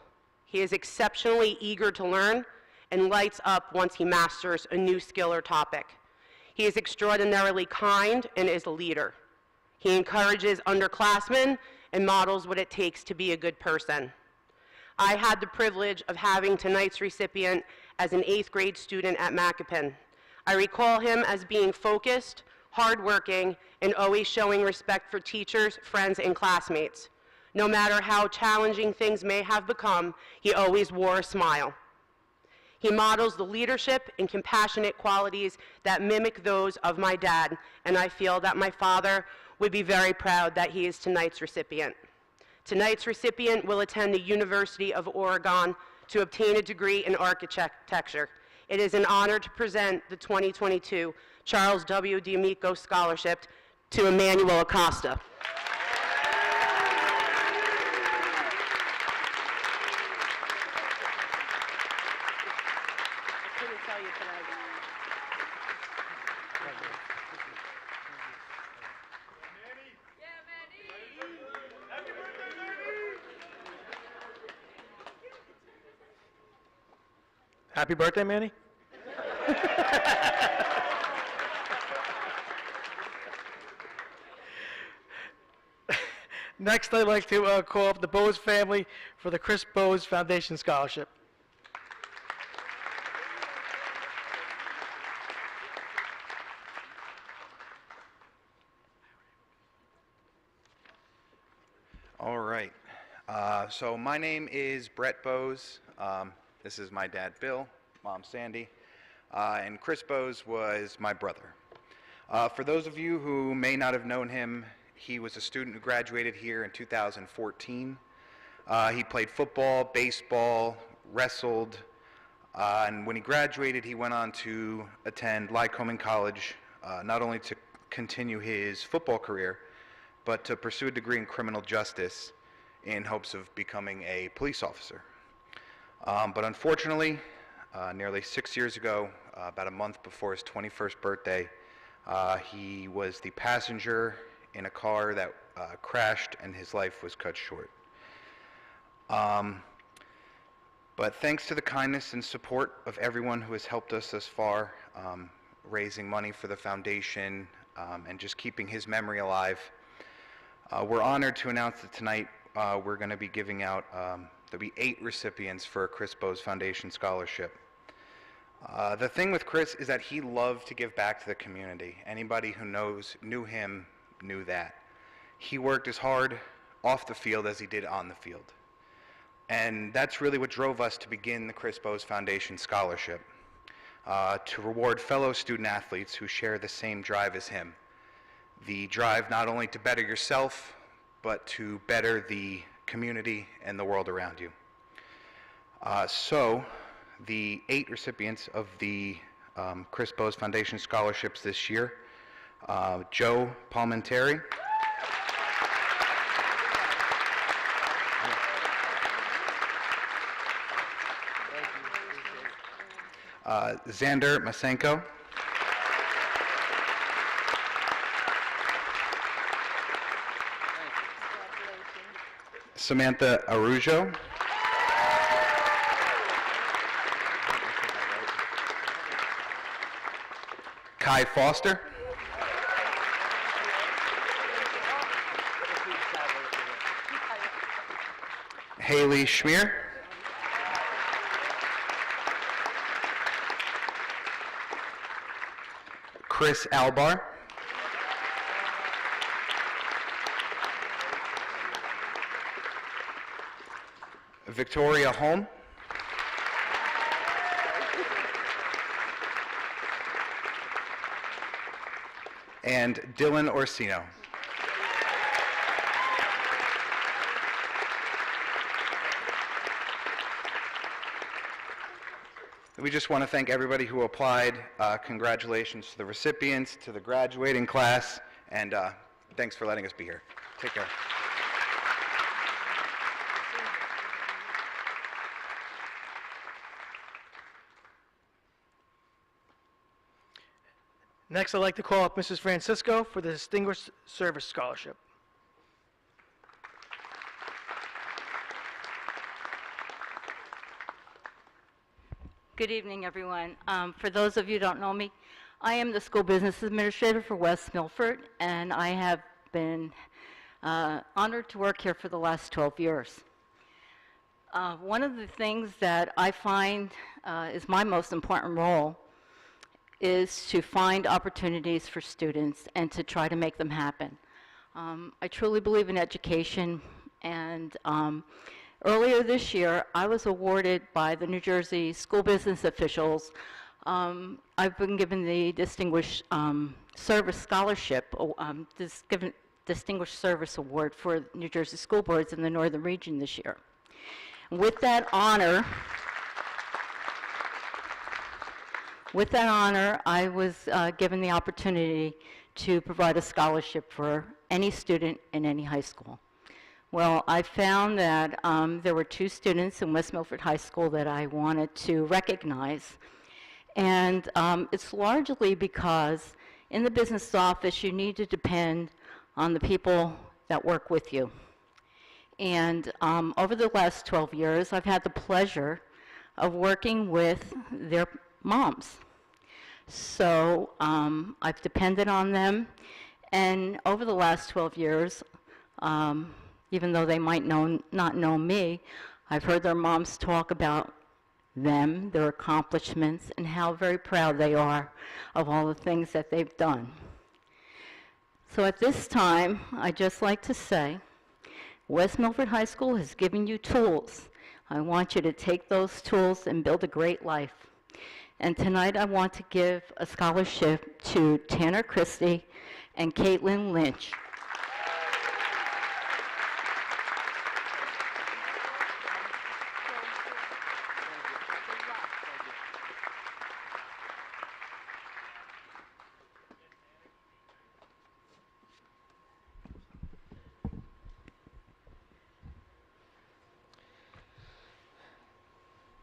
[SPEAKER 16] He is exceptionally eager to learn and lights up once he masters a new skill or topic. He is extraordinarily kind and is a leader. He encourages underclassmen and models what it takes to be a good person. I had the privilege of having tonight's recipient as an 8th grade student at Macoupin. I recall him as being focused, hardworking, and always showing respect for teachers, friends, and classmates. No matter how challenging things may have become, he always wore a smile. He models the leadership and compassionate qualities that mimic those of my dad, and I feel that my father would be very proud that he is tonight's recipient. Tonight's recipient will attend the University of Oregon to obtain a degree in architecture. It is an honor to present the 2022 Charles W. D'Amico Scholarship to Emmanuel Acosta.
[SPEAKER 1] Happy birthday, Manny. Next, I'd like to call up the Bose family for the Chris Bose Foundation Scholarship.
[SPEAKER 17] All right. So my name is Brett Bose. This is my dad, Bill, mom, Sandy, and Chris Bose was my brother. For those of you who may not have known him, he was a student who graduated here in 2014. He played football, baseball, wrestled, and when he graduated, he went on to attend Lycoming College, not only to continue his football career, but to pursue a degree in criminal justice in hopes of becoming a police officer. But unfortunately, Nearly 6 years ago, about a month before his 21st birthday, he was the passenger in a car that crashed and his life was cut short. But thanks to the kindness and support of everyone who has helped us thus far, raising money for the foundation, and just keeping his memory alive, we're honored to announce that tonight we're going to be giving out, there'll be 8 recipients for a Chris Bose Foundation Scholarship. The thing with Chris is that he loved to give back to the community. Anybody who knew him knew that. He worked as hard off the field as he did on the field. And that's really what drove us to begin the Chris Bose Foundation Scholarship, to reward fellow student athletes who share the same drive as him. The drive not only to better yourself, but to better the community and the world around you. So the 8 recipients of the Chris Bose Foundation Scholarships this year: Joe Palmenteri, Xander Masenko, Samantha Arujo, Kai Foster, Haley Schmier, Chris Albar, Victoria Holm, and Dylan Orsino. We just want to thank everybody who applied. Congratulations to the recipients, to the graduating class, and thanks for letting us be here. Take care.
[SPEAKER 1] Next, I'd like to call up Mrs. Francisco for the Distinguished Service Scholarship.
[SPEAKER 18] Good evening, everyone. For those of you who don't know me, I am the School Business Administrator for West Milford, and I have been honored to work here for the last 12 years. One of the things that I find is my most important role is to find opportunities for students and to try to make them happen. I truly believe in education, and earlier this year, I was awarded by the New Jersey school business officials. I've been given the Distinguished Service Scholarship, Distinguished Service Award for New Jersey School Boards in the Northern Region this year. With that honor, I was given the opportunity to provide a scholarship for any student in any high school. Well, I found that there were 2 students in West Milford High School that I wanted to recognize. And it's largely because in the business office, you need to depend on the people that work with you. And over the last 12 years, I've had the pleasure of working with their moms. So I've depended on them. And over the last 12 years, even though they might not know me, I've heard their moms talk about them, their accomplishments, and how very proud they are of all the things that they've done. So at this time, I'd just like to say, West Milford High School has given you tools. I want you to take those tools and build a great life. And tonight I want to give a scholarship to Tanner Christie and Caitlin Lynch.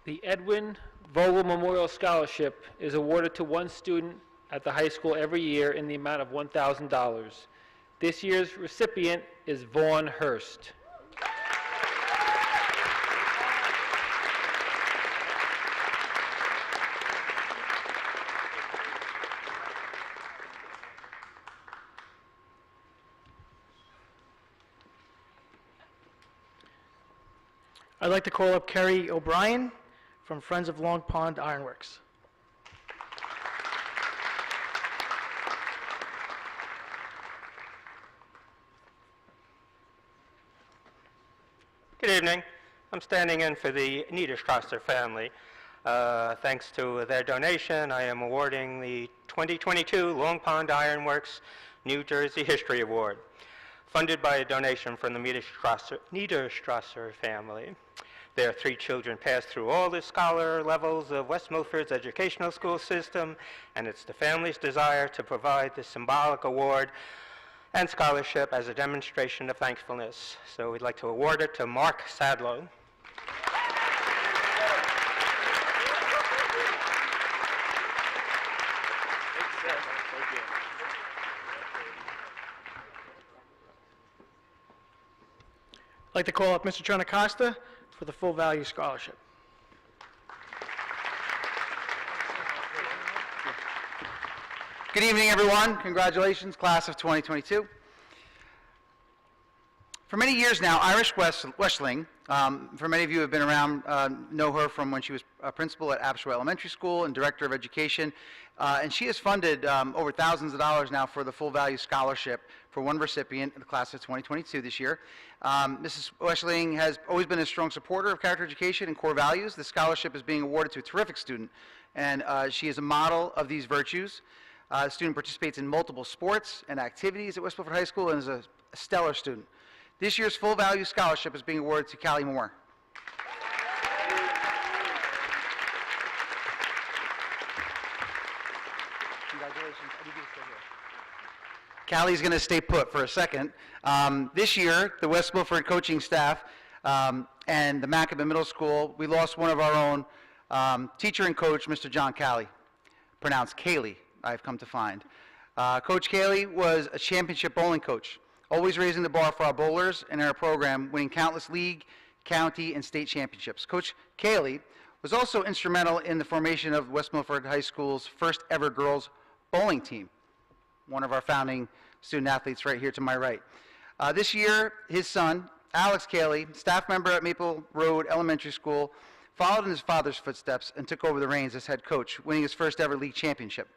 [SPEAKER 2] The Edwin Vogel Memorial Scholarship is awarded to one student at the high school every year in the amount of $1,000. This year's recipient is Vaughn Hurst.
[SPEAKER 1] I'd like to call up Kerry O'Brien from Friends of Long Pond Ironworks.
[SPEAKER 19] Good evening. I'm standing in for the Niederstrasser family. Thanks to their donation, I am awarding the 2022 Long Pond Ironworks New Jersey History Award, funded by a donation from the Niederstrasser family. Their 3 children passed through all the scholar levels of West Milford's educational school system, and it's the family's desire to provide this symbolic award and scholarship as a demonstration of thankfulness. So we'd like to award it to Mark Sadlow.
[SPEAKER 1] I'd like to call up Mr. Trinacosta for the full value scholarship.
[SPEAKER 5] Good evening, everyone. Congratulations, class of 2022. For many years now, Iris Westling, for many of you who have been around, know her from when she was a principal at Apshaw Elementary School and director of education, and she has funded over thousands of dollars now for the full value scholarship for one recipient in the class of 2022 this year. Mrs. Westling has always been a strong supporter of character education and core values. The scholarship is being awarded to a terrific student, and she is a model of these virtues. The student participates in multiple sports and activities at West Milford High School and is a stellar student. This year's full value scholarship is being awarded to Callie Moore. Congratulations. Callie's going to stay put for a second. This year, the West Milford coaching staff and the Maccabi Middle School, we lost one of our own teacher and coach, Mr. John Callie, pronounced Kaylee, I've come to find. Coach Kaylee was a championship bowling coach, always raising the bar for our bowlers and our program, winning countless league, county, and state championships. Coach Kaylee was also instrumental in the formation of West Milford High School's first ever girls bowling team, one of our founding student athletes right here to my right. This year, his son, Alex Kaylee, staff member at Maple Road Elementary School, followed in his father's footsteps and took over the reins as head coach, winning his first ever league championship.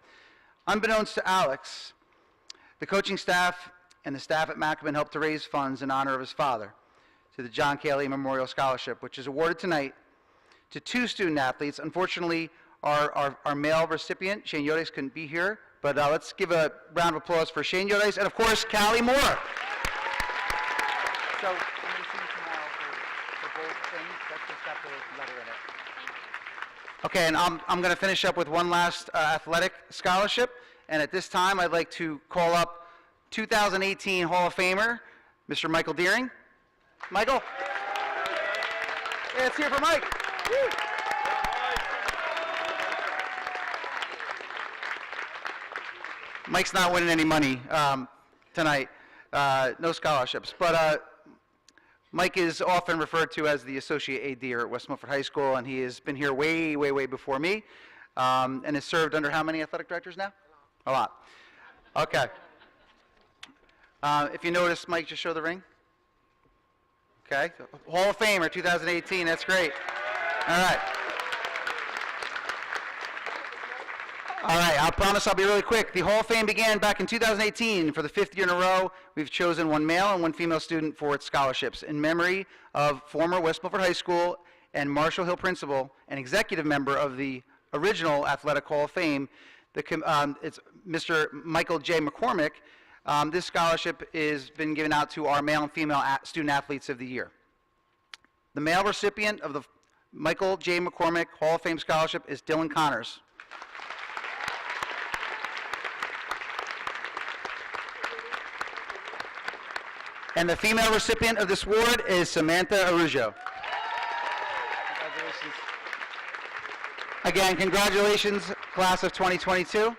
[SPEAKER 5] Unbeknownst to Alex, the coaching staff and the staff at Maccabi helped to raise funds in honor of his father to the John Caley Memorial Scholarship, which is awarded tonight to 2 student athletes. Unfortunately, our male recipient, Shane Duffy, couldn't be here, but let's give a round of applause for Shane Duffy and, of course, Callie Moore. So, I'm going to see you tomorrow for both things. That's just got the letter in it. Okay, and I'm going to finish up with one last athletic scholarship, and at this time, I'd like to call up 2018 Hall of Famer, Mr. Michael Deering. Michael? Yeah, let's hear for Mike. Woo. Mike's not winning any money tonight, no scholarships, but Mike is often referred to as the Associate AD here at West Milford High School, and he has been here way, way, way before me, and has served under how many athletic directors now? A lot. Okay. If you notice, Mike, just show the ring. Okay. Hall of Famer 2018, that's great. All right. All right, I promise I'll be really quick. The Hall of Fame began back in 2018. For the 5th year in a row, we've chosen one male and one female student for its scholarships in memory of former West Milford High School and Marshall Hill principal and executive member of the original Athletic Hall of Fame. It's Mr. Michael J. McCormick. This scholarship has been given out to our male and female student athletes of the year. The male recipient of the Michael J. McCormick Hall of Fame Scholarship is Dylan Connors. And the female recipient of this award is Samantha Arujo. Congratulations. Again, congratulations, class of 2022.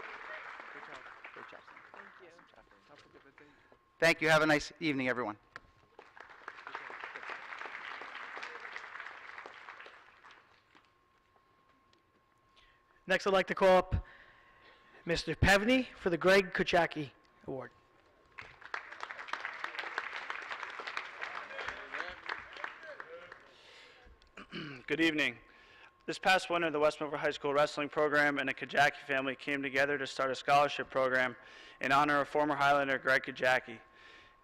[SPEAKER 5] Thank you. Have a nice evening, everyone.
[SPEAKER 1] Next, I'd like to call up Mr. Pevney for the Greg Pechanacci Award.
[SPEAKER 20] Good evening. This past winter, the West Milford High School wrestling program and the Pechanacci family came together to start a scholarship program in honor of former Highlander Greg Pechanacci.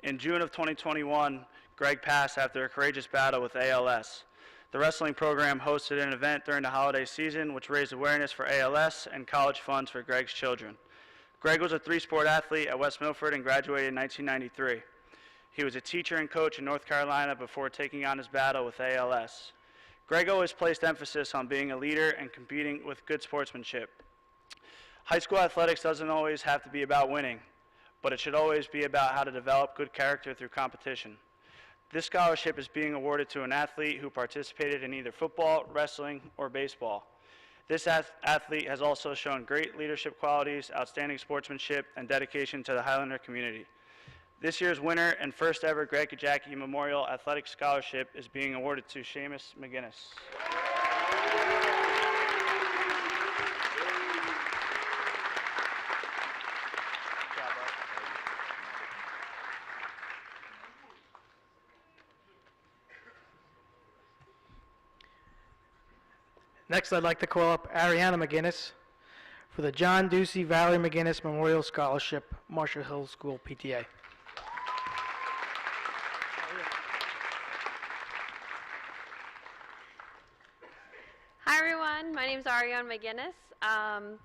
[SPEAKER 20] In June of 2021, Greg passed after a courageous battle with ALS. The wrestling program hosted an event during the holiday season which raised awareness for ALS and college funds for Greg's children. Greg was a three-sport athlete at West Milford and graduated in 1993. He was a teacher and coach in North Carolina before taking on his battle with ALS. Greg always placed emphasis on being a leader and competing with good sportsmanship. High school athletics doesn't always have to be about winning, but it should always be about how to develop good character through competition. This scholarship is being awarded to an athlete who participated in either football, wrestling, or baseball. This athlete has also shown great leadership qualities, outstanding sportsmanship, and dedication to the Highlander community. This year's winner and first ever Greg Pechanacci Memorial Athletic Scholarship is being awarded to Seamus McGinnis.
[SPEAKER 1] Next, I'd like to call up Ariana Mcginnis for the John Ducey Valerie McGinnis Memorial Scholarship, Marshall Hill School PTA.
[SPEAKER 21] Hi everyone, my name is Ariana Mcginnis.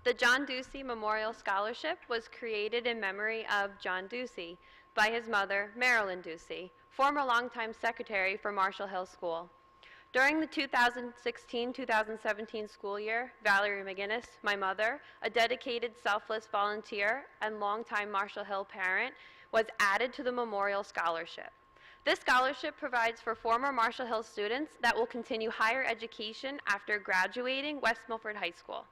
[SPEAKER 21] The John Ducey Memorial Scholarship was created in memory of John Ducey by his mother, Marilyn Ducey, former longtime secretary for Marshall Hill School. During the 2016-2017 school year, Valerie McGinnis, my mother, a dedicated, selfless volunteer and longtime Marshall Hill parent, was added to the Memorial Scholarship. This scholarship provides for former Marshall Hill students that will continue higher education after graduating West Milford High School.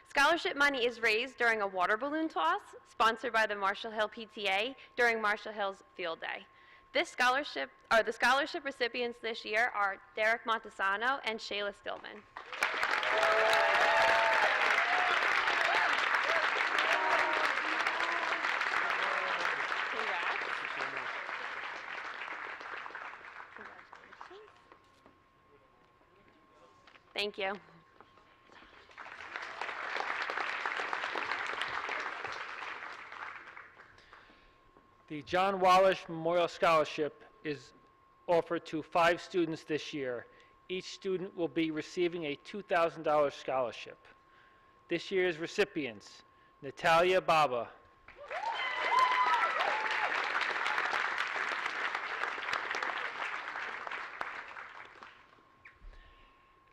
[SPEAKER 21] Scholarship money is raised during a water balloon toss sponsored by the Marshall Hill PTA during Marshall Hill's Field Day. The scholarship recipients this year are Derek Montesano and Shayla Stillman. Thank you.
[SPEAKER 2] The John Wallish Memorial Scholarship is offered to 5 students this year. Each student will be receiving a $2,000 scholarship. This year's recipients, Natalia Baba,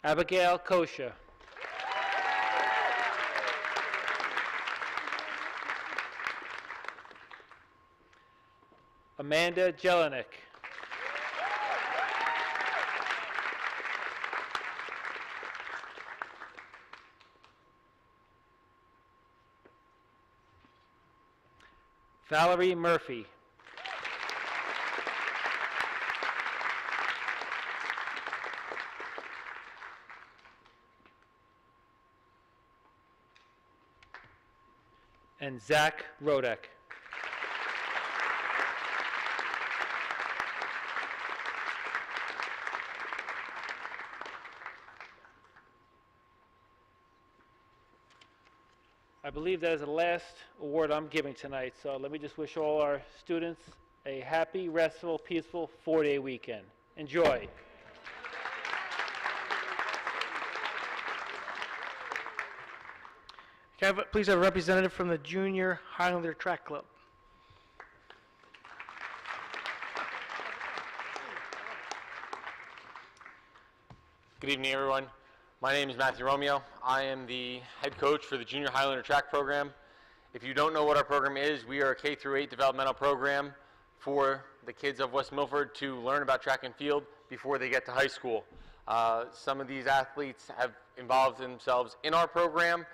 [SPEAKER 2] Abigail Kosha, Amanda Jelinek, Valerie Murphy, and Zach Rodek. I believe that is the last award I'm giving tonight, so let me just wish all our students a happy, restful, peaceful 4-day weekend. Enjoy.
[SPEAKER 1] Can I please have a representative from the Junior Highlander Track Club?
[SPEAKER 22] Good evening, everyone. My name is Matthew Romeo. I am the head coach for the Junior Highlander Track Program. If you don't know what our program is, we are a K-8 developmental program for the kids of West Milford to learn about track and field before they get to high school. Some of these athletes have involved themselves in our program.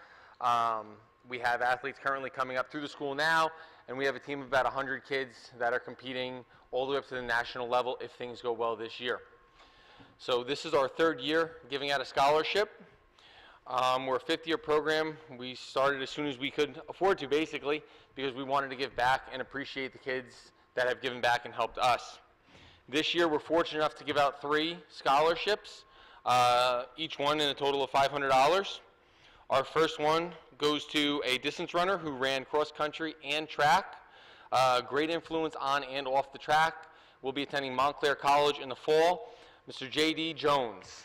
[SPEAKER 22] We have athletes currently coming up through the school now, and we have a team of about 100 kids that are competing all the way up to the national level if things go well this year. So this is our third year giving out a scholarship. We're a fifth-year program. We started as soon as we could afford to, basically, because we wanted to give back and appreciate the kids that have given back and helped us. This year, we're fortunate enough to give out 3 scholarships, each one in a total of $500. Our first one goes to a distance runner who ran cross-country and track. Great influence on and off the track. We'll be attending Montclair College in the fall. Mr. J.D. Jones.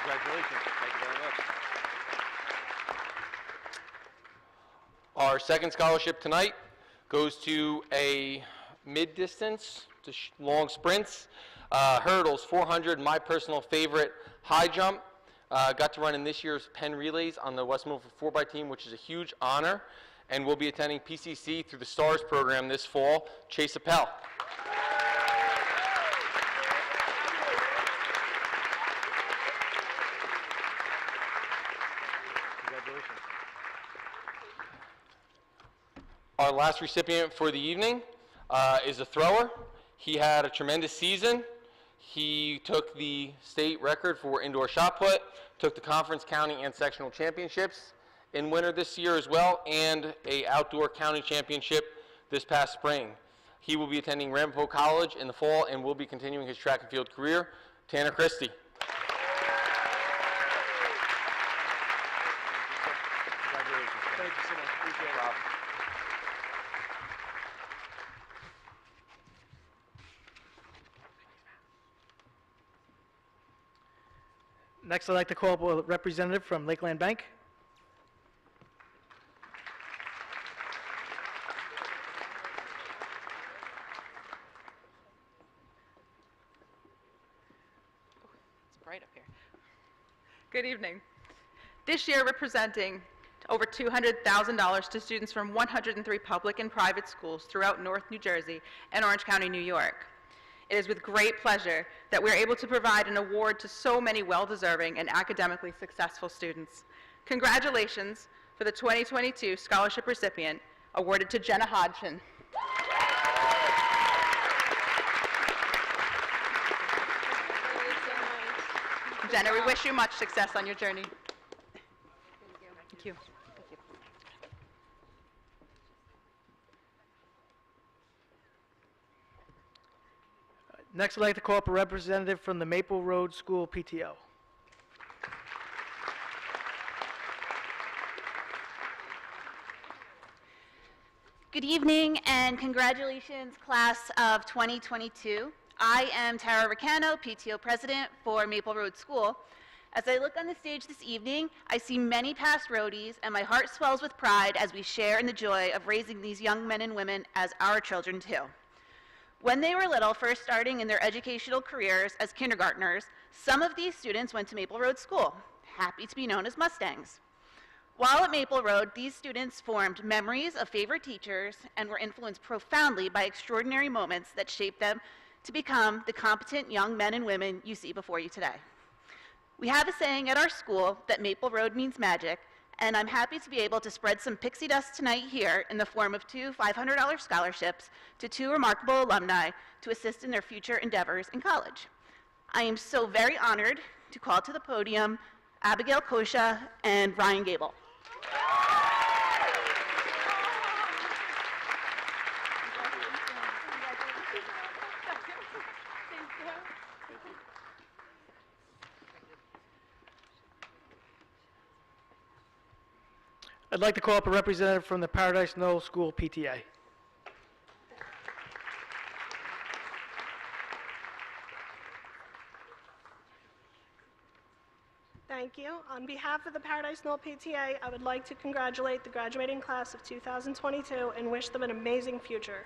[SPEAKER 22] Congratulations. Thank you very much. Our second scholarship tonight goes to a mid-distance to long sprints, hurdles, 400, my personal favorite, high jump. Got to run in this year's Penn Relays on the West Milford 4x team, which is a huge honor, and we'll be attending PCC through the STARS program this fall. Chase Appel. Our last recipient for the evening is a thrower. He had a tremendous season. He took the state record for indoor shot put, took the conference, county, and sectional championships in winter this year as well, and a outdoor county championship this past spring. He will be attending Ramapo College in the fall and will be continuing his track and field career. Tanner Christie.
[SPEAKER 1] Thank you so much. Appreciate it. Next, I'd like to call up a representative from Lakeland Bank.
[SPEAKER 3] It's bright up here. Good evening. This year, we're presenting over $200,000 to students from 103 public and private schools throughout North New Jersey and Orange County, New York. It is with great pleasure that we're able to provide an award to so many well-deserving and academically successful students. Congratulations for the 2022 scholarship recipient, awarded to Jenna Hodgson. Jenna, we wish you much success on your journey. Thank you.
[SPEAKER 1] Next, I'd like to call up a representative from the Maple Road School PTO.
[SPEAKER 6] Good evening and congratulations, class of 2022. I am Tara Ricano, PTO president for Maple Road School. As I look on the stage this evening, I see many past roadies, and my heart swells with pride as we share in the joy of raising these young men and women as our children too. When they were little, first starting in their educational careers as kindergartners, some of these students went to Maple Road School, happy to be known as Mustangs. While at Maple Road, these students formed memories of favorite teachers and were influenced profoundly by extraordinary moments that shaped them to become the competent young men and women you see before you today. We have a saying at our school that Maple Road means magic, and I'm happy to be able to spread some pixie dust tonight here in the form of 2 $500 scholarships to 2 remarkable alumni to assist in their future endeavors in college. I am so very honored to call to the podium Abigail Kosha and Ryan Gable.
[SPEAKER 1] I'd like to call up a representative from the Paradise Knoll School PTA.
[SPEAKER 23] Thank you. On behalf of the Paradise Knoll PTA, I would like to congratulate the graduating class of 2022 and wish them an amazing future.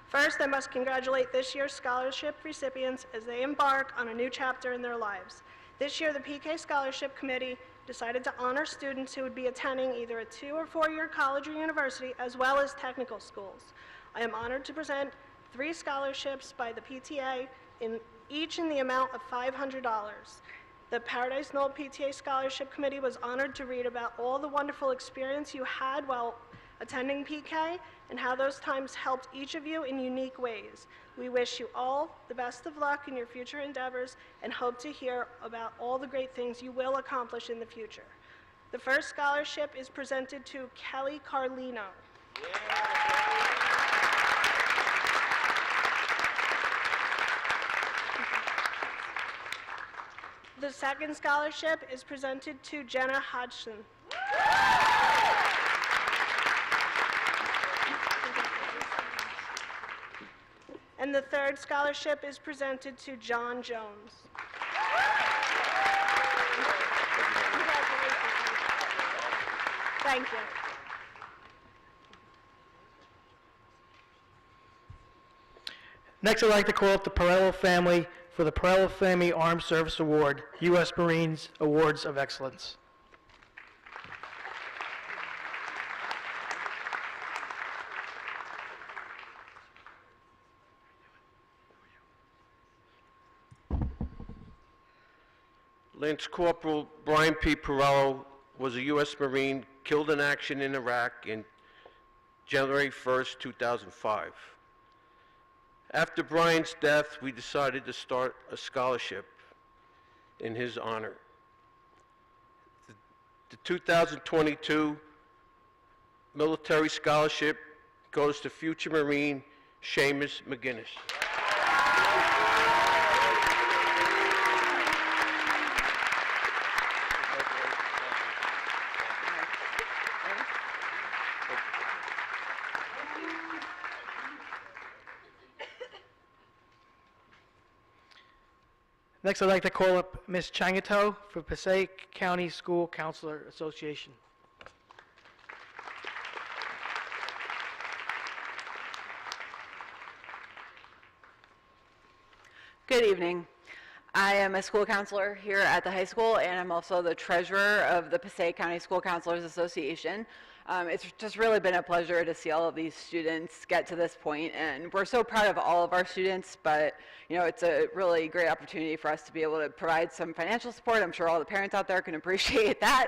[SPEAKER 23] First, I must congratulate this year's scholarship recipients as they embark on a new chapter in their lives. This year, the PK Scholarship Committee decided to honor students who would be attending either a 2- or 4-year college or university, as well as technical schools. I am honored to present 3 scholarships by the PTA each in the amount of $500. The Paradise Knoll PTA Scholarship Committee was honored to read about all the wonderful experience you had while attending PK and how those times helped each of you in unique ways. We wish you all the best of luck in your future endeavors and hope to hear about all the great things you will accomplish in the future. The first scholarship is presented to Kelly Carlino. The second scholarship is presented to Jenna Hodgson. And the third scholarship is presented to John Jones. Thank you.
[SPEAKER 1] Next, I'd like to call up the Perello family for the Perello Family Armed Service Award, U.S. Marines Awards of Excellence.
[SPEAKER 7] Lance Corporal Brian P. Perello was a U.S. Marine killed in action in Iraq in January 1st, 2005. After Brian's death, we decided to start a scholarship in his honor. The 2022 military scholarship goes to future Marine Seamus McGinnis.
[SPEAKER 1] Next, I'd like to call up Ms. Changito for Passaic County School Counselor Association.
[SPEAKER 8] Good evening. I am a school counselor here at the high school, and I'm also the treasurer of the Passaic County School Counselors Association. It's just really been a pleasure to see all of these students get to this point, and we're so proud of all of our students, but you know, it's a really great opportunity for us to be able to provide some financial support. I'm sure all the parents out there can appreciate that.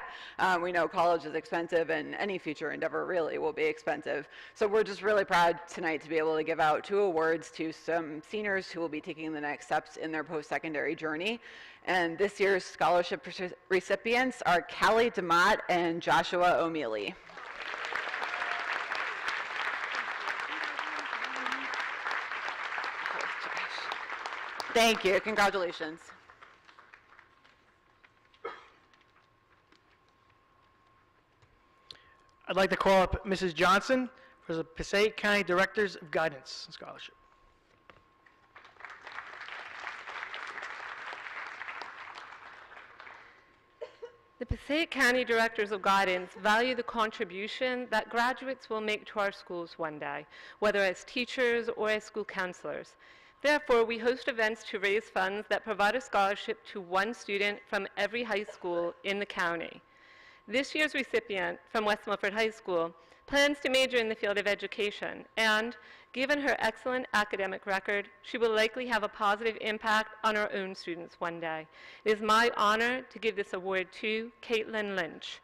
[SPEAKER 8] We know college is expensive, and any future endeavor really will be expensive. So we're just really proud tonight to be able to give out 2 awards to some seniors who will be taking the next steps in their post-secondary journey. And this year's scholarship recipients are Callie DeMott and Joshua O'Mealy. Thank you. Congratulations.
[SPEAKER 1] I'd like to call up Mrs. Johnson for the Passaic County Directors of Guidance Scholarship.
[SPEAKER 9] The Passaic County Directors of Guidance value the contribution that graduates will make to our schools one day, whether as teachers or as school counselors. Therefore, we host events to raise funds that provide a scholarship to one student from every high school in the county. This year's recipient from West Milford High School plans to major in the field of education, and given her excellent academic record, she will likely have a positive impact on our own students one day. It is my honor to give this award to Caitlin Lynch.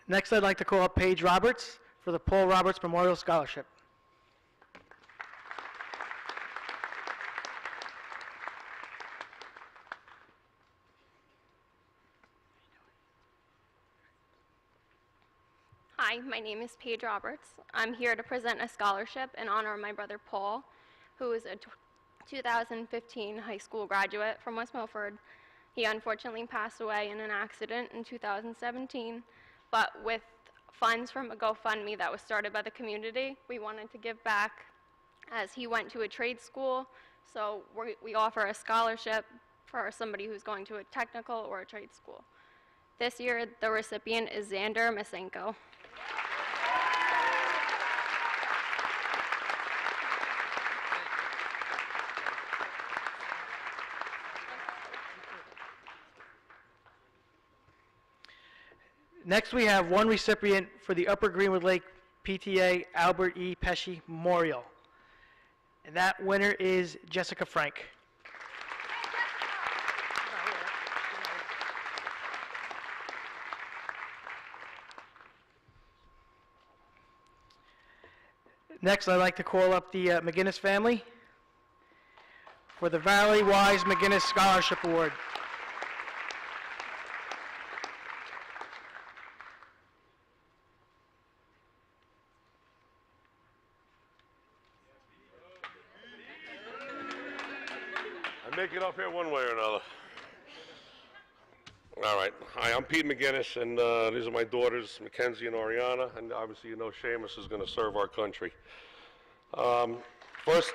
[SPEAKER 1] Next, I'd like to call up Paige Roberts for the Paul Roberts Memorial Scholarship.
[SPEAKER 24] Hi, my name is Paige Roberts. I'm here to present a scholarship in honor of my brother Paul, who is a 2015 high school graduate from West Milford. He unfortunately passed away in an accident in 2017, but with funds from a GoFundMe that was started by the community, we wanted to give back as he went to a trade school. So we offer a scholarship for somebody who's going to a technical or a trade school. This year, the recipient is Xander Masenko.
[SPEAKER 1] Next, we have one recipient for the Upper Greenwood Lake PTA Albert E. Pesci Memorial. And that winner is Jessica Frank. Next, I'd like to call up the McGinnis family for the Valerie Wise McGinnis Scholarship Award.
[SPEAKER 4] I make it up here one way or another. All right. Hi, I'm Pete McGinnis, and these are my daughters, Mackenzie and Ariana, and obviously you know Seamus is going to serve our country. First,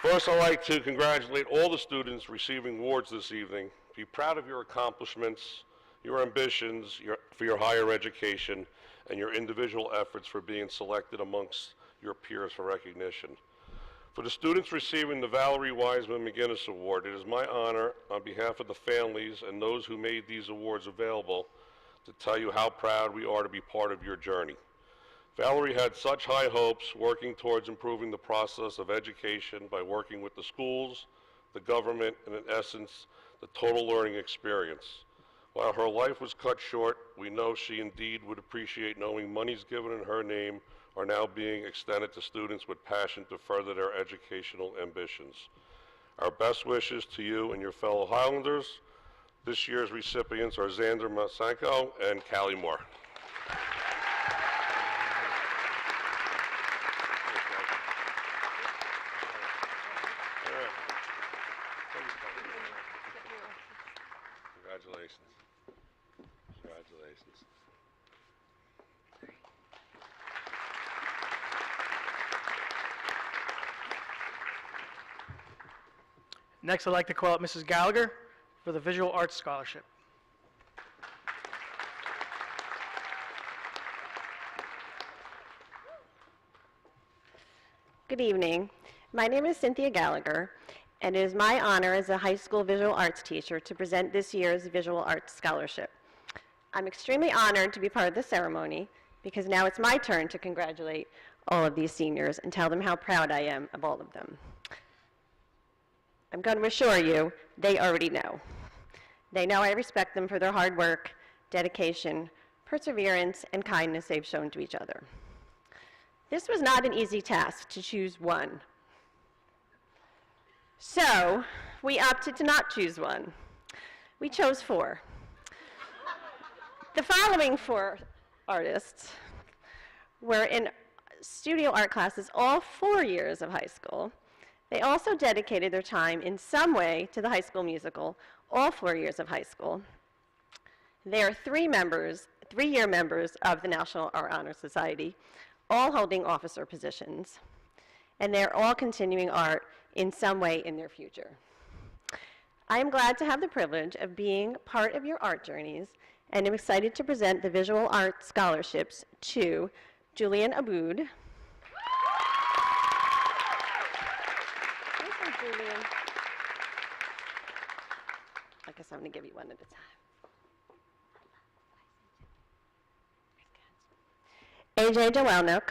[SPEAKER 4] I'd like to congratulate all the students receiving awards this evening. Be proud of your accomplishments, your ambitions for your higher education, and your individual efforts for being selected amongst your peers for recognition. For the students receiving the Valerie Wiseman McGinnis Award, it is my honor, on behalf of the families and those who made these awards available, to tell you how proud we are to be part of your journey. Valerie had such high hopes working towards improving the process of education by working with the schools, the government, and in essence, the total learning experience. While her life was cut short, we know she indeed would appreciate knowing monies given in her name are now being extended to students with passion to further their educational ambitions. Our best wishes to you and your fellow Highlanders. This year's recipients are Xander Masanko and Callie Moore. Congratulations. Congratulations.
[SPEAKER 1] Next, I'd like to call up Mrs. Gallagher for the Visual Arts Scholarship.
[SPEAKER 10] Good evening. My name is Cynthia Gallagher, and it is my honor as a high school visual arts teacher to present this year's Visual Arts Scholarship. I'm extremely honored to be part of the ceremony because now it's my turn to congratulate all of these seniors and tell them how proud I am of all of them. I'm going to assure you, they already know. They know I respect them for their hard work, dedication, perseverance, and kindness they've shown to each other. This was not an easy task to choose one. So, we opted to not choose one. We chose 4. The following 4 artists were in studio art classes all 4 years of high school. They also dedicated their time in some way to the high school musical all 4 years of high school. They are 3-year members of the National Art Honor Society, all holding officer positions, and they're all continuing art in some way in their future. I am glad to have the privilege of being part of your art journeys, and I'm excited to present the Visual Arts Scholarships to Julian Aboud, Julian. I guess I'm going to give you one at a time. AJ Dowelnook.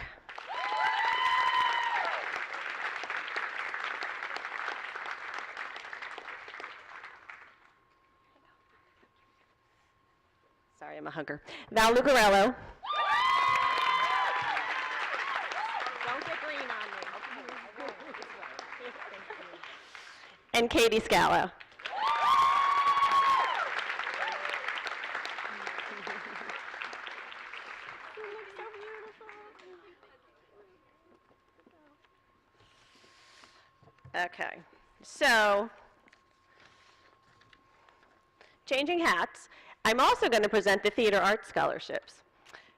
[SPEAKER 10] Sorry, I'm a hugger. Val Lucarello. Don't get green on me. And Katie Scala. Okay, so changing hats, I'm also going to present the Theater Arts Scholarships.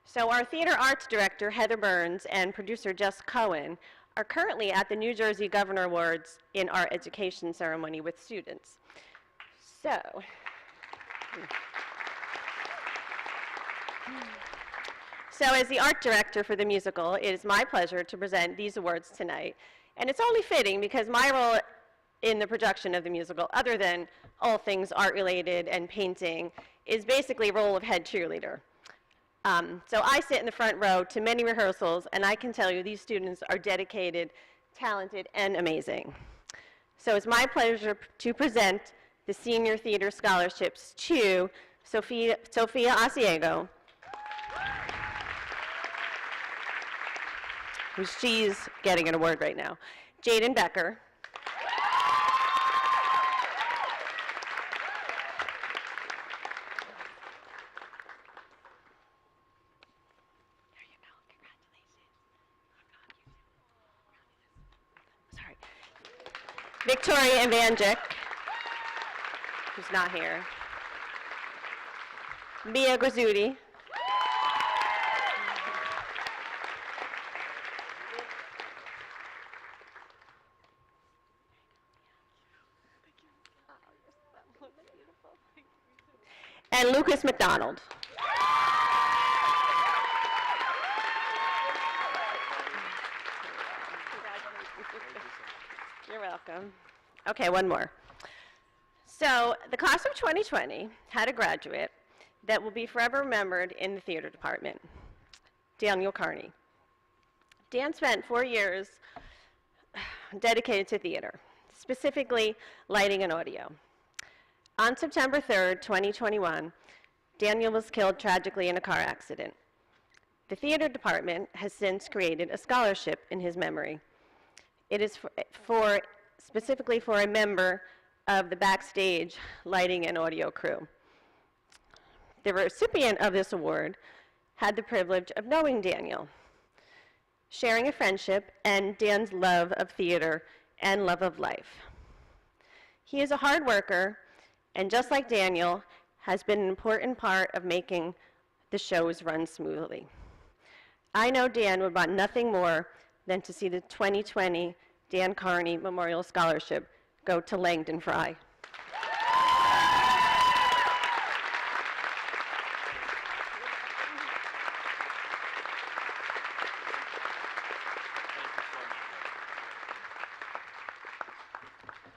[SPEAKER 10] So our Theater Arts Director, Heather Burns, and producer, Jess Cohen, are currently at the New Jersey Governor Awards in our education ceremony with students. So as the art director for the musical, it is my pleasure to present these awards tonight. And it's only fitting because my role in the production of the musical, other than all things art-related and painting, is basically a role of head cheerleader. So I sit in the front row to many rehearsals, and I can tell you these students are dedicated, talented, and amazing. So it's my pleasure to present the Senior Theater Scholarships to Sophia Asiego, she's getting an award right now, Jaden Becker, Victoria Evanjic, who's not here, Mia Grazzuti, and Lucas McDonald. You're welcome. Okay, one more. So the class of 2020 had a graduate that will be forever remembered in the theater department, Daniel Carney. Dan spent 4 years dedicated to theater, specifically lighting and audio. On September 3rd, 2021, Daniel was killed tragically in a car accident. The theater department has since created a scholarship in his memory. It is specifically for a member of the backstage lighting and audio crew. The recipient of this award had the privilege of knowing Daniel, sharing a friendship and Dan's love of theater and love of life. He is a hard worker, and just like Daniel, has been an important part of making the shows run smoothly. I know Dan would want nothing more than to see the 2020 Dan Carney Memorial Scholarship go to Langdon Fry.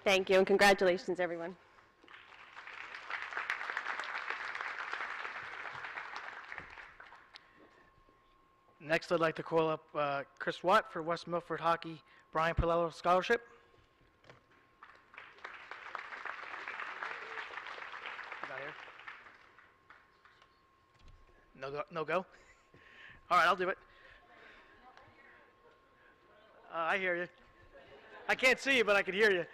[SPEAKER 10] Thank you, and congratulations, everyone.
[SPEAKER 1] Next, I'd like to call up Chris Watt for West Milford Hockey Brian Pilello Scholarship. Got here. No go? No go? All right, I'll do it. I hear you. I can't see you, but I can hear you.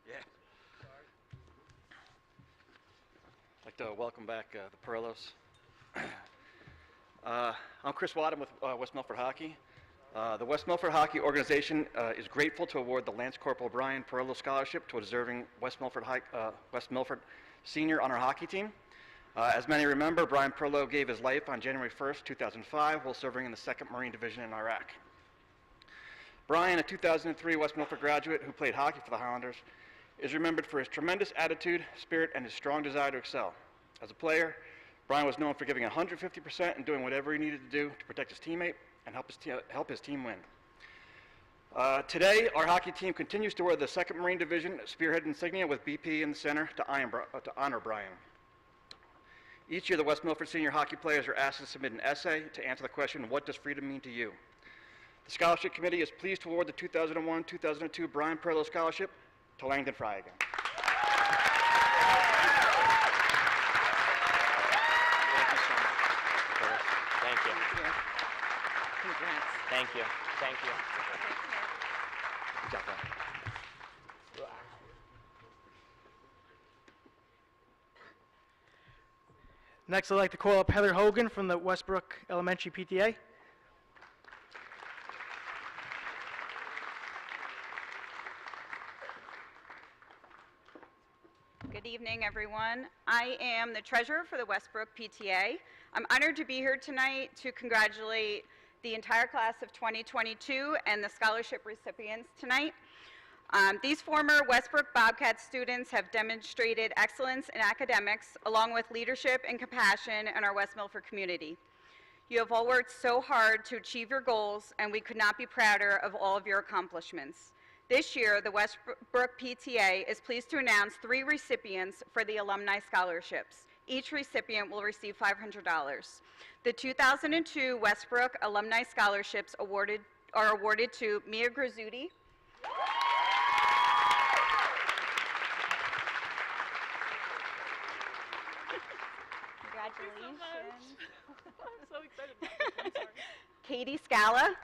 [SPEAKER 11] Yeah. I'd like to welcome back the Perlos. I'm Chris Watt. I'm with West Milford Hockey. The West Milford Hockey organization is grateful to award the Lance Corporal Brian Perlo Scholarship to a deserving West Milford senior on our hockey team. As many remember, Brian Perlo gave his life on January 1st, 2005 while serving in the 2nd Marine Division in Iraq. Brian, a 2003 West Milford graduate who played hockey for the Highlanders, is remembered for his tremendous attitude, spirit, and his strong desire to excel. As a player, Brian was known for giving 150% and doing whatever he needed to do to protect his teammate and help his team win. Today, our hockey team continues to wear the 2nd Marine Division spearhead insignia with BP in the center to honor Brian. Each year, the West Milford senior hockey players are asked to submit an essay to answer the question, what does freedom mean to you? The Scholarship Committee is pleased to award the 2001-2002 Brian Perlo Scholarship to Langdon Fry again.
[SPEAKER 12] Thank you.
[SPEAKER 10] Congrats.
[SPEAKER 12] Thank you. Thank you.
[SPEAKER 11] Good job, Brian.
[SPEAKER 1] Next, I'd like to call up Heather Hogan from the Westbrook Elementary PTA.
[SPEAKER 13] Good evening, everyone. I am the treasurer for the Westbrook PTA. I'm honored to be here tonight to congratulate the entire class of 2022 and the scholarship recipients tonight. These former Westbrook Bobcat students have demonstrated excellence in academics, along with leadership and compassion in our West Milford community. You have all worked so hard to achieve your goals, and we could not be prouder of all of your accomplishments. This year, the Westbrook PTA is pleased to announce 3 recipients for the Alumni Scholarships. Each recipient will receive $500. The 2002 Westbrook Alumni Scholarships are awarded to Mia Grizzuti, congratulations.
[SPEAKER 3] I'm so excited about this. I'm sorry.
[SPEAKER 13] Katie Scala,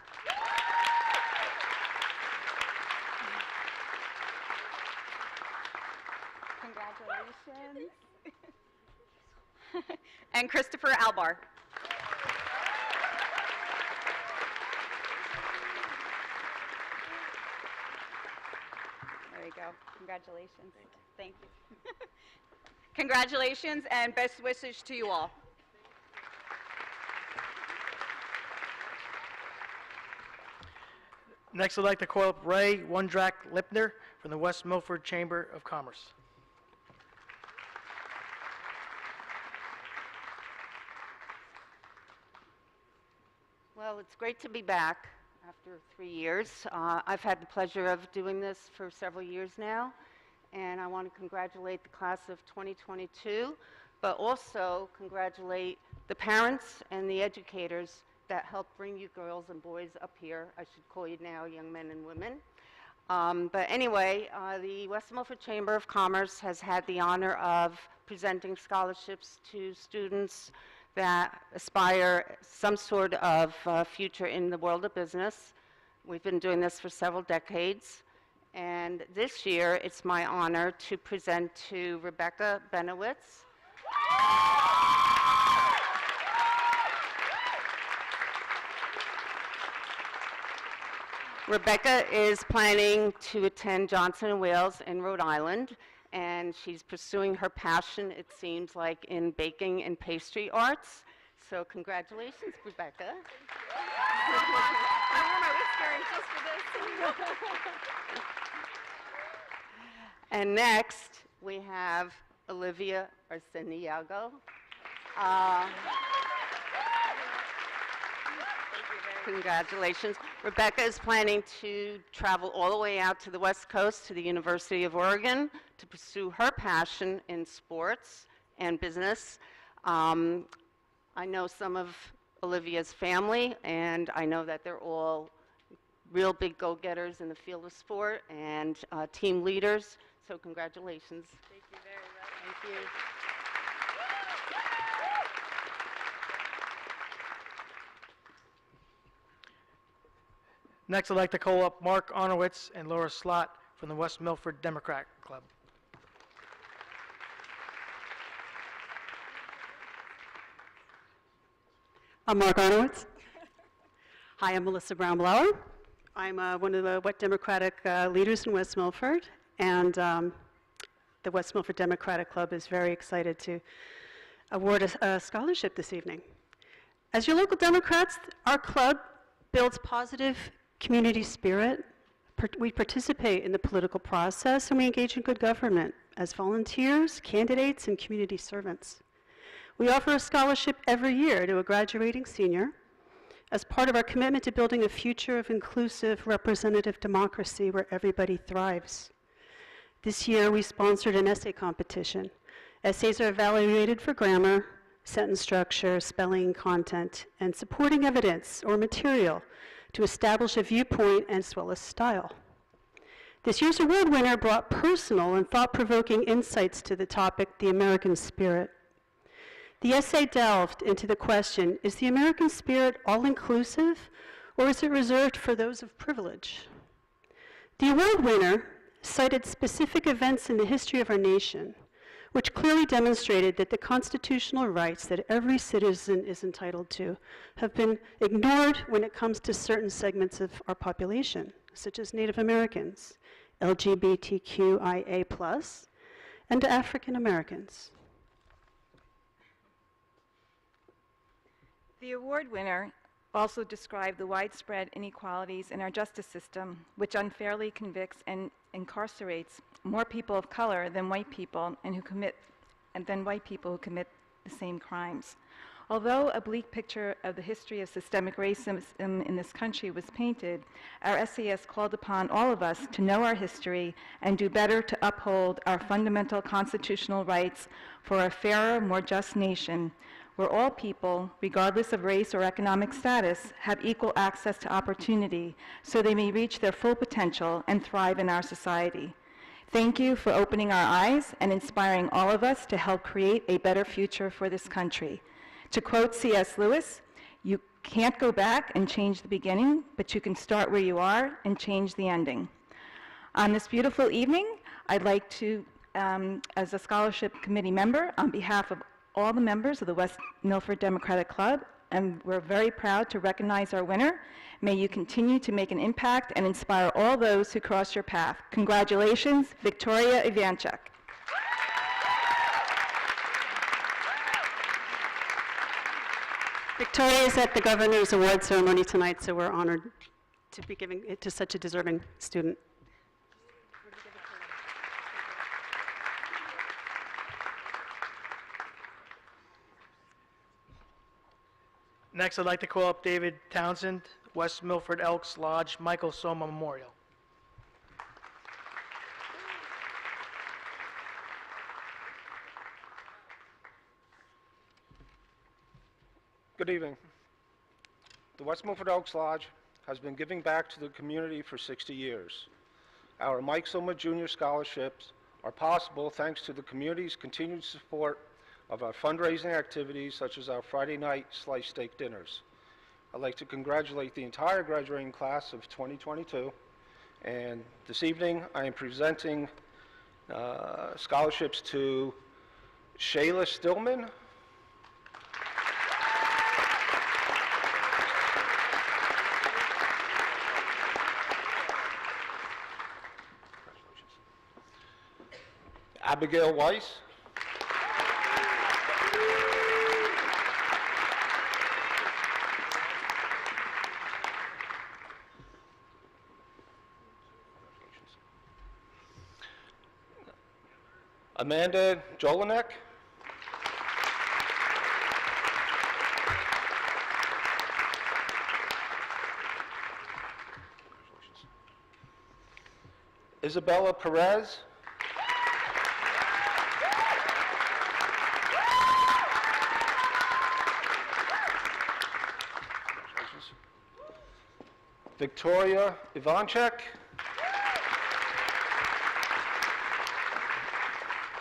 [SPEAKER 13] congratulations, and Christopher Albar. There you go. Congratulations. Thank you. Congratulations and best wishes to you all.
[SPEAKER 1] Next, I'd like to call up Ray Wondrak Lipner from the West Milford Chamber of Commerce.
[SPEAKER 14] Well, it's great to be back after 3 years. I've had the pleasure of doing this for several years now, and I want to congratulate the class of 2022, but also congratulate the parents and the educators that helped bring you girls and boys up here. I should call you now young men and women. But anyway, the West Milford Chamber of Commerce has had the honor of presenting scholarships to students that aspire some sort of future in the world of business. We've been doing this for several decades. And this year, it's my honor to present to Rebecca Benowitz. Rebecca is planning to attend Johnson & Wales in Rhode Island, and she's pursuing her passion, it seems like, in baking and pastry arts. So congratulations, Rebecca.
[SPEAKER 3] I wore my whisk earrings just for this.
[SPEAKER 14] And next, we have Olivia Arciniago. Congratulations. Rebecca is planning to travel all the way out to the West Coast to the University of Oregon to pursue her passion in sports and business. I know some of Olivia's family, and I know that they're all real big go-getters in the field of sport and team leaders. So congratulations.
[SPEAKER 3] Thank you very much.
[SPEAKER 14] Thank you.
[SPEAKER 1] Next, I'd like to call up Mark Arnowitz and Laura Slott from the West Milford Democrat Club.
[SPEAKER 15] I'm Mark Arnowitz. Hi, I'm Melissa Brown-Blower. I'm one of the West Democratic leaders in West Milford, and the West Milford Democratic Club is very excited to award a scholarship this evening. As your local Democrats, our club builds positive community spirit. We participate in the political process, and we engage in good government as volunteers, candidates, and community servants. We offer a scholarship every year to a graduating senior as part of our commitment to building a future of inclusive representative democracy where everybody thrives. This year, we sponsored an essay competition. Essays are evaluated for grammar, sentence structure, spelling, content, and supporting evidence or material to establish a viewpoint as well as style. This year's award winner brought personal and thought-provoking insights to the topic, the American Spirit. The essay delved into the question, is the American spirit all-inclusive, or is it reserved for those of privilege? The award winner cited specific events in the history of our nation, which clearly demonstrated that the constitutional rights that every citizen is entitled to have been ignored when it comes to certain segments of our population, such as Native Americans, LGBTQIA+, and African Americans.
[SPEAKER 16] The award winner also describe the widespread inequalities in our justice system, which unfairly convicts and incarcerates more people of color than white people who commit the same crimes. Although a bleak picture of the history of systemic racism in this country was painted, our SAS called upon all of us to know our history and do better to uphold our fundamental constitutional rights for a fairer, more just nation, where all people, regardless of race or economic status, have equal access to opportunity so they may reach their full potential and thrive in our society. Thank you for opening our eyes and inspiring all of us to help create a better future for this country. To quote C.S. Lewis, "You can't go back and change the beginning, but you can start where you are and change the ending." On this beautiful evening, I'd like to, as a scholarship committee member, on behalf of all the members of the West Milford Democratic Club, and we're very proud to recognize our winner. May you continue to make an impact and inspire all those who cross your path. Congratulations, Victoria Ivanchuk.
[SPEAKER 15] Victoria is at the Governor's Award ceremony tonight, so we're honored to be giving it to such a deserving student.
[SPEAKER 1] Next, I'd like to call up David Townsend, West Milford Elks Lodge Michael Soma Memorial.
[SPEAKER 17] Good evening. The West Milford Elks Lodge has been giving back to the community for 60 years. Our Mike Soma Jr. scholarships are possible thanks to the community's continued support of our fundraising activities such as our Friday night sliced steak dinners. I'd like to congratulate the entire graduating class of 2022, and this evening I am presenting scholarships to Shayla Stillman, Abigail Weiss, Amanda Jolinek, Isabella Perez, Victoria Ivanchuk,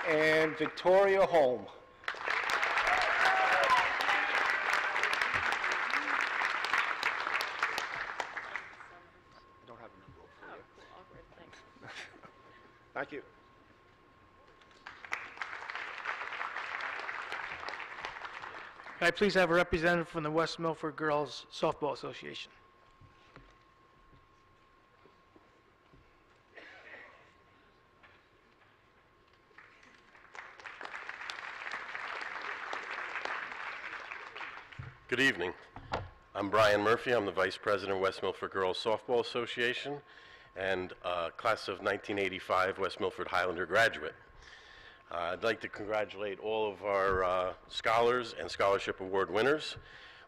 [SPEAKER 17] and Victoria Holm. I don't have a number for you. Thank you.
[SPEAKER 1] Can I please have a representative from the West Milford Girls Softball Association?
[SPEAKER 18] Good evening. I'm Brian Murphy. I'm the Vice President of West Milford Girls Softball Association and class of 1985 West Milford Highlander graduate. I'd like to congratulate all of our scholars and scholarship award winners.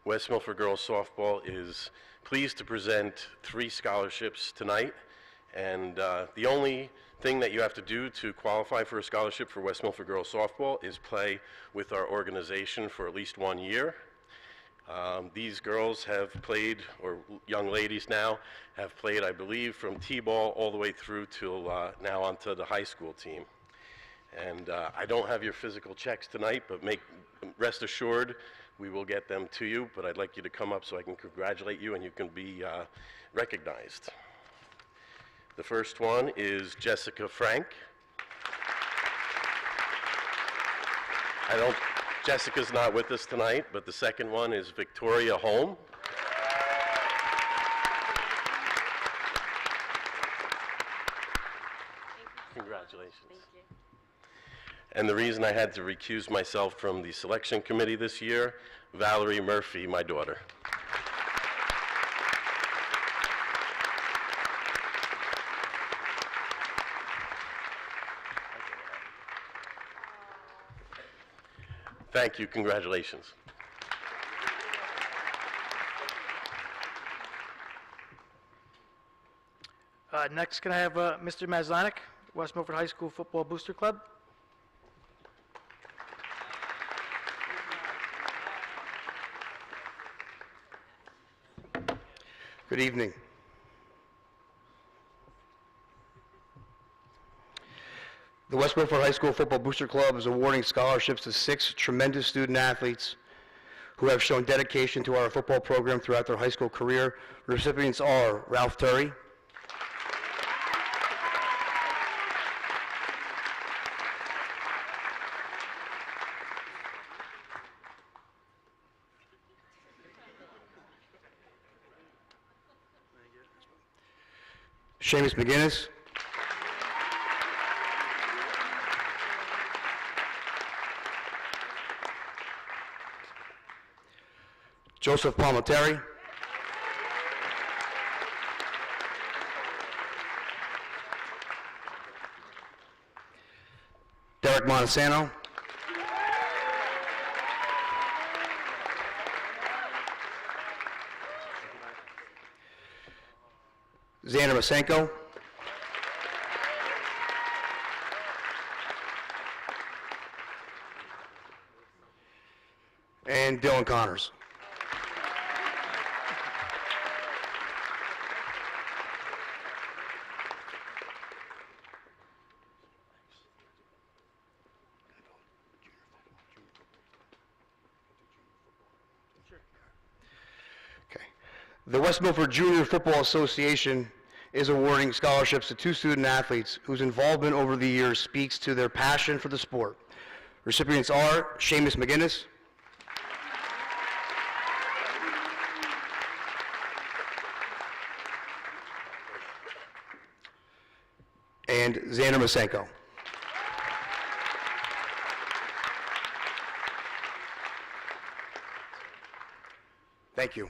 [SPEAKER 18] West Milford Girls Softball is pleased to present 3 scholarships tonight, and the only thing that you have to do to qualify for a scholarship for West Milford Girls Softball is play with our organization for at least 1 year. These girls have played, or young ladies now, have played, I believe, from T-ball all the way through till now onto the high school team. And I don't have your physical checks tonight, but rest assured we will get them to you. But I'd like you to come up so I can congratulate you and you can be recognized. The first one is Jessica Frank. Jessica's not with us tonight, but the second one is Victoria Holm. Congratulations. Thank you. And the reason I had to recuse myself from the selection committee this year, Valerie Murphy, my daughter. Thank you. Congratulations.
[SPEAKER 1] Next, can I have Mr. Mazlanik, West Milford High School Football Booster Club?
[SPEAKER 5] Good evening. The West Milford High School Football Booster Club is awarding scholarships to 6 tremendous student athletes who have shown dedication to our football program throughout their high school career. Recipients are Ralph Turry, Shane Mcginnis, Joseph Palminteri, Derek Montesano, Xander Masenko, and Dylan Connors. The West Milford Junior Football Association is awarding scholarships to 2 student athletes whose involvement over the years speaks to their passion for the sport. Recipients are Seamus McGinnis, and Xander Masenko. Thank you.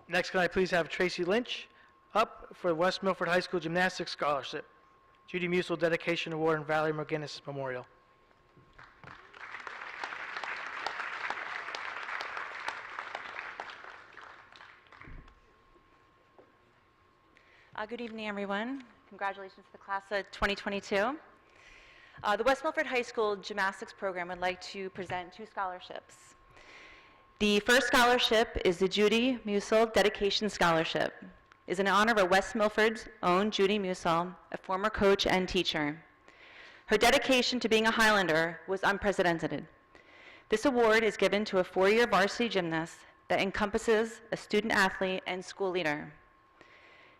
[SPEAKER 1] Next, can I please have Tracy Lynch up for the West Milford High School Gymnastics Scholarship, Judy Musil Dedication Award, and Valerie McGinnis Memorial.
[SPEAKER 19] Good evening, everyone. Congratulations to the class of 2022. The West Milford High School Gymnastics Program would like to present 2 scholarships. The first scholarship is the Judy Musil Dedication Scholarship. It is in honor of West Milford's own Judy Musil, a former coach and teacher. Her dedication to being a Highlander was unprecedented. This award is given to a 4-year varsity gymnast that encompasses a student athlete and school leader.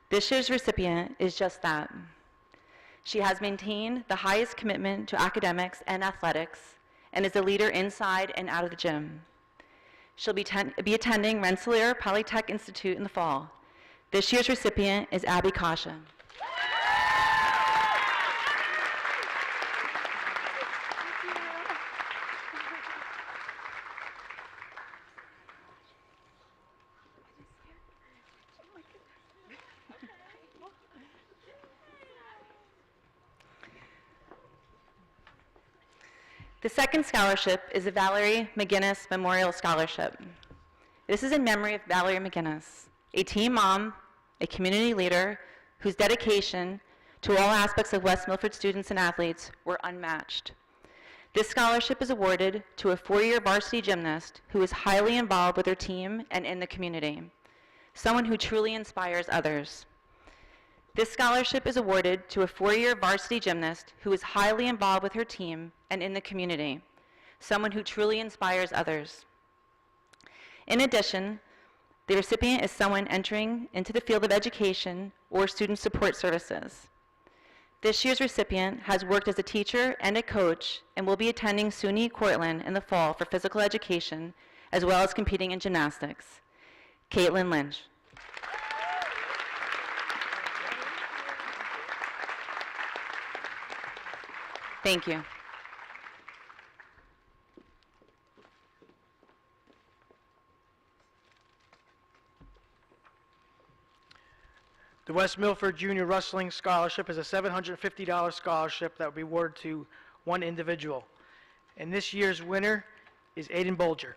[SPEAKER 19] This year's recipient is just that. She has maintained the highest commitment to academics and athletics and is a leader inside and out of the gym. She'll be attending Rensselaer Polytech Institute in the fall. This year's recipient is Abby Kasha. The second scholarship is the Valerie McGinnis Memorial Scholarship. This is in memory of Valerie McGinnis, a teen mom, a community leader whose dedication to all aspects of West Milford students and athletes were unmatched. This scholarship is awarded to a 4-year varsity gymnast who is highly involved with her team and in the community, someone who truly inspires others. This scholarship is awarded to a 4-year varsity gymnast who is highly involved with her team and in the community, someone who truly inspires others. In addition, the recipient is someone entering into the field of education or student support services. This year's recipient has worked as a teacher and a coach and will be attending SUNY Cortland in the fall for physical education, as well as competing in gymnastics. Caitlin Lynch. Thank you.
[SPEAKER 1] The West Milford Junior Wrestling Scholarship is a $750 scholarship that will be awarded to one individual. And this year's winner is Aiden Bolger.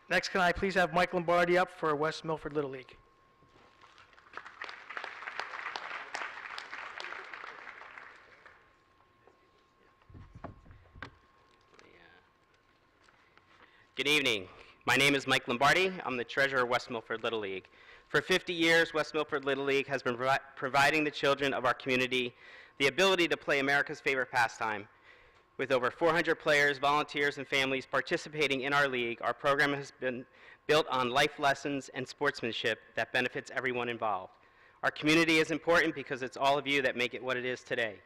[SPEAKER 1] Next, can I please have Mike Lombardi up for West Milford Little League?
[SPEAKER 2] Good evening. My name is Mike Lombardi. I'm the treasurer of West Milford Little League. For 50 years, West Milford Little League has been providing the children of our community the ability to play America's favorite pastime. With over 400 players, volunteers, and families participating in our league, our program has been built on life lessons and sportsmanship that benefits everyone involved. Our community is important because it's all of you that make it what it is today.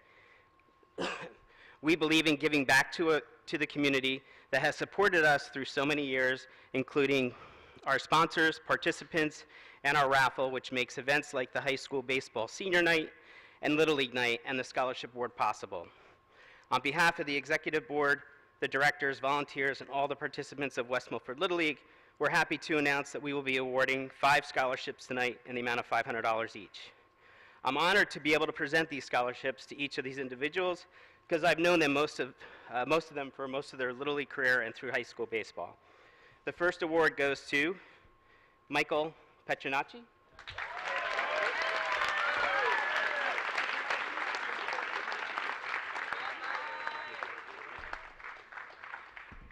[SPEAKER 2] We believe in giving back to the community that has supported us through so many years, including our sponsors, participants, and our raffle, which makes events like the high school baseball senior night and Little League night and the scholarship award possible. On behalf of the executive board, the directors, volunteers, and all the participants of West Milford Little League, we're happy to announce that we will be awarding 5 scholarships tonight in the amount of $500 each. I'm honored to be able to present these scholarships to each of these individuals because I've known them most of them for most of their Little League career and through high school baseball. The first award goes to Michael Pechanacci.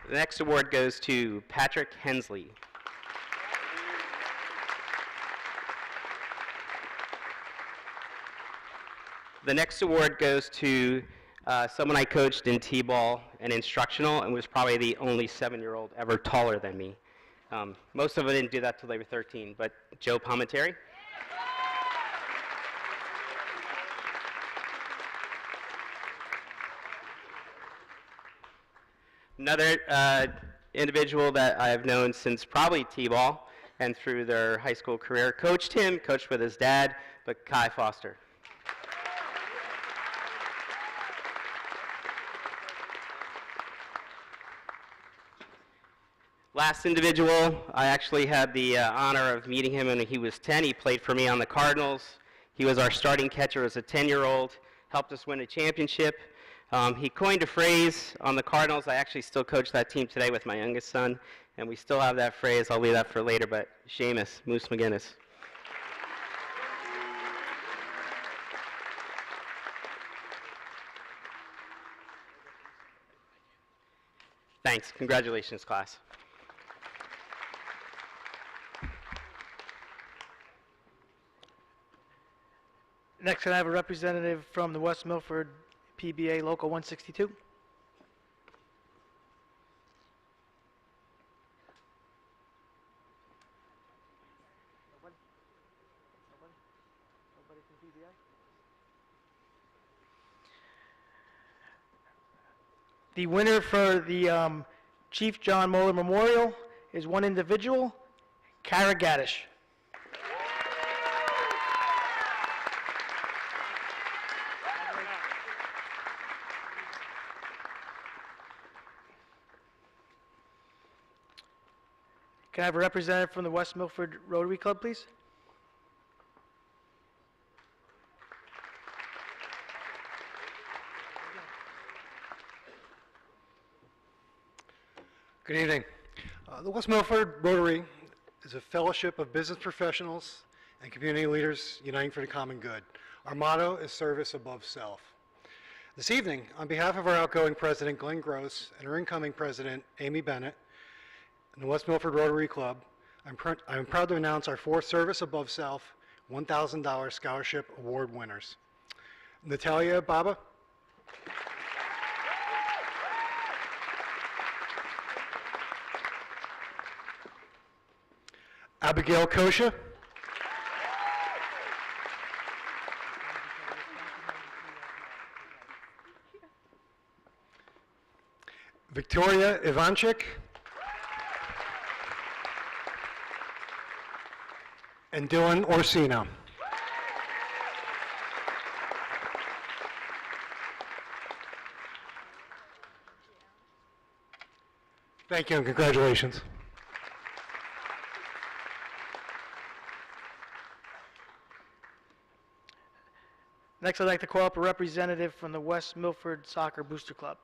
[SPEAKER 2] The next award goes to Patrick Hensley. The next award goes to someone I coached in T-ball and instructional and was probably the only 7-year-old ever taller than me. Most of them didn't do that till they were 13, but Joe Palmenteri. Another individual that I've known since probably T-ball and through their high school career, coached with his dad, but Kai Foster. Last individual, I actually had the honor of meeting him when he was 10. He played for me on the Cardinals. He was our starting catcher as a 10-year-old, helped us win a championship. He coined a phrase on the Cardinals. I actually still coach that team today with my youngest son, and we still have that phrase. I'll leave that for later, but Seamus, Moose McGinnis. Thanks. Congratulations, class.
[SPEAKER 1] Next, can I have a representative from the West Milford PBA Local 162? The winner for the Chief John Moeller Memorial is one individual, Kara Gaddish. Can I have a representative from the West Milford Rotary Club, please?
[SPEAKER 20] Good evening. The West Milford Rotary is a fellowship of business professionals and community leaders uniting for the common good. Our motto is service above self. This evening, on behalf of our outgoing president, Glenn Gross, and our incoming president, Amy Bennett, and the West Milford Rotary Club, I'm proud to announce our 4 Service Above Self $1,000 Scholarship Award winners. Natalia Baba, Abigail Kosha, Victoria Ivanchik, and Dylan Orsino. Thank you and congratulations.
[SPEAKER 1] Next, I'd like to call up a representative from the West Milford Soccer Booster Club.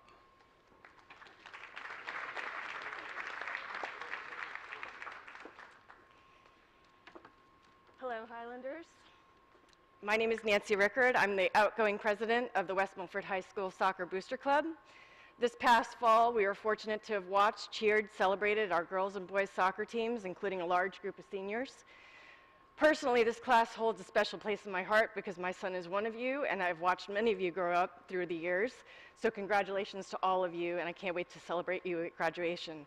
[SPEAKER 6] Hello, Highlanders. My name is Nancy Rickard. I'm the outgoing president of the West Milford High School Soccer Booster Club. This past fall, we were fortunate to have watched, cheered, celebrated our girls and boys soccer teams, including a large group of seniors. Personally, this class holds a special place in my heart because my son is one of you, and I've watched many of you grow up through the years. So congratulations to all of you, and I can't wait to celebrate you at graduation.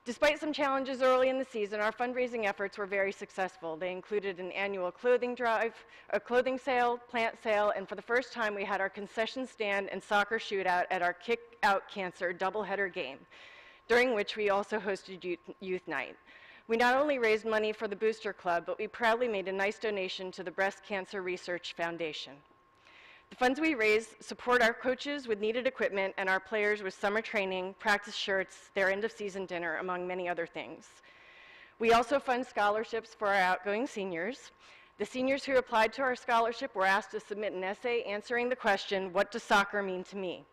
[SPEAKER 6] Despite some challenges early in the season, our fundraising efforts were very successful. They included an annual clothing drive, a clothing sale, plant sale, and for the first time, we had our concession stand and soccer shootout at our Kick Out Cancer doubleheader game, during which we also hosted youth night. We not only raised money for the Booster Club, but we proudly made a nice donation to the Breast Cancer Research Foundation. The funds we raise support our coaches with needed equipment and our players with summer training, practice shirts, their end-of-season dinner, among many other things. We also fund scholarships for our outgoing seniors. The seniors who applied to our scholarship were asked to submit an essay answering the question, "What does soccer mean to me?"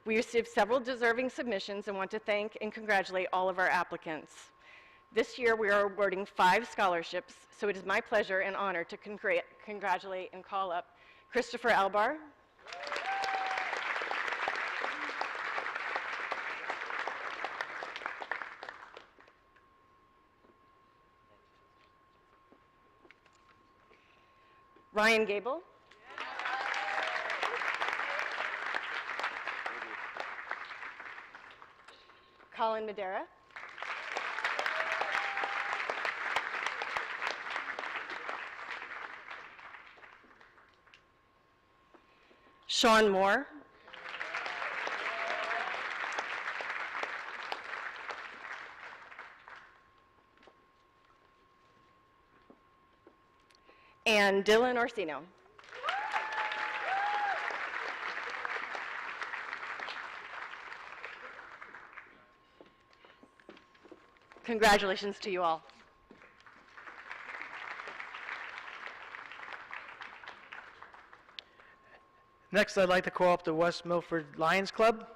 [SPEAKER 6] We received several deserving submissions and want to thank and congratulate all of our applicants. This year, we are awarding 5 scholarships, so it is my pleasure and honor to congratulate and call up Christopher Albar, Ryan Gable, Colin Madera, Sean Moore, and Dylan Orsino. Congratulations to you all.
[SPEAKER 1] Next, I'd like to call up the West Milford Lions Club.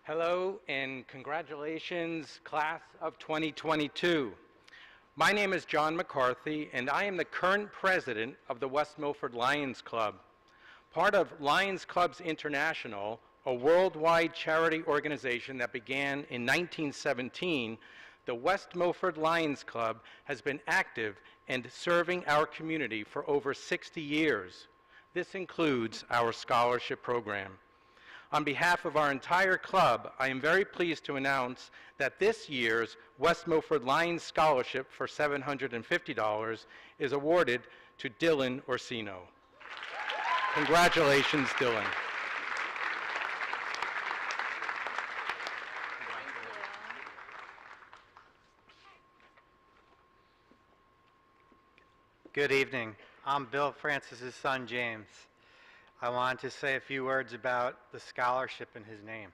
[SPEAKER 21] Hello and congratulations, class of 2022. My name is John McCarthy and I am the current president of the West Milford Lions Club. Part of Lions Clubs International, a worldwide charity organization that began in 1917, the West Milford Lions Club has been active and serving our community for over 60 years. This includes our scholarship program. On behalf of our entire club, I am very pleased to announce that this year's West Milford Lions Scholarship for $750 is awarded to Dylan Orsino. Congratulations, Dylan.
[SPEAKER 22] Good evening. I'm Bill Francis's son, James. I wanted to say a few words about the scholarship in his name.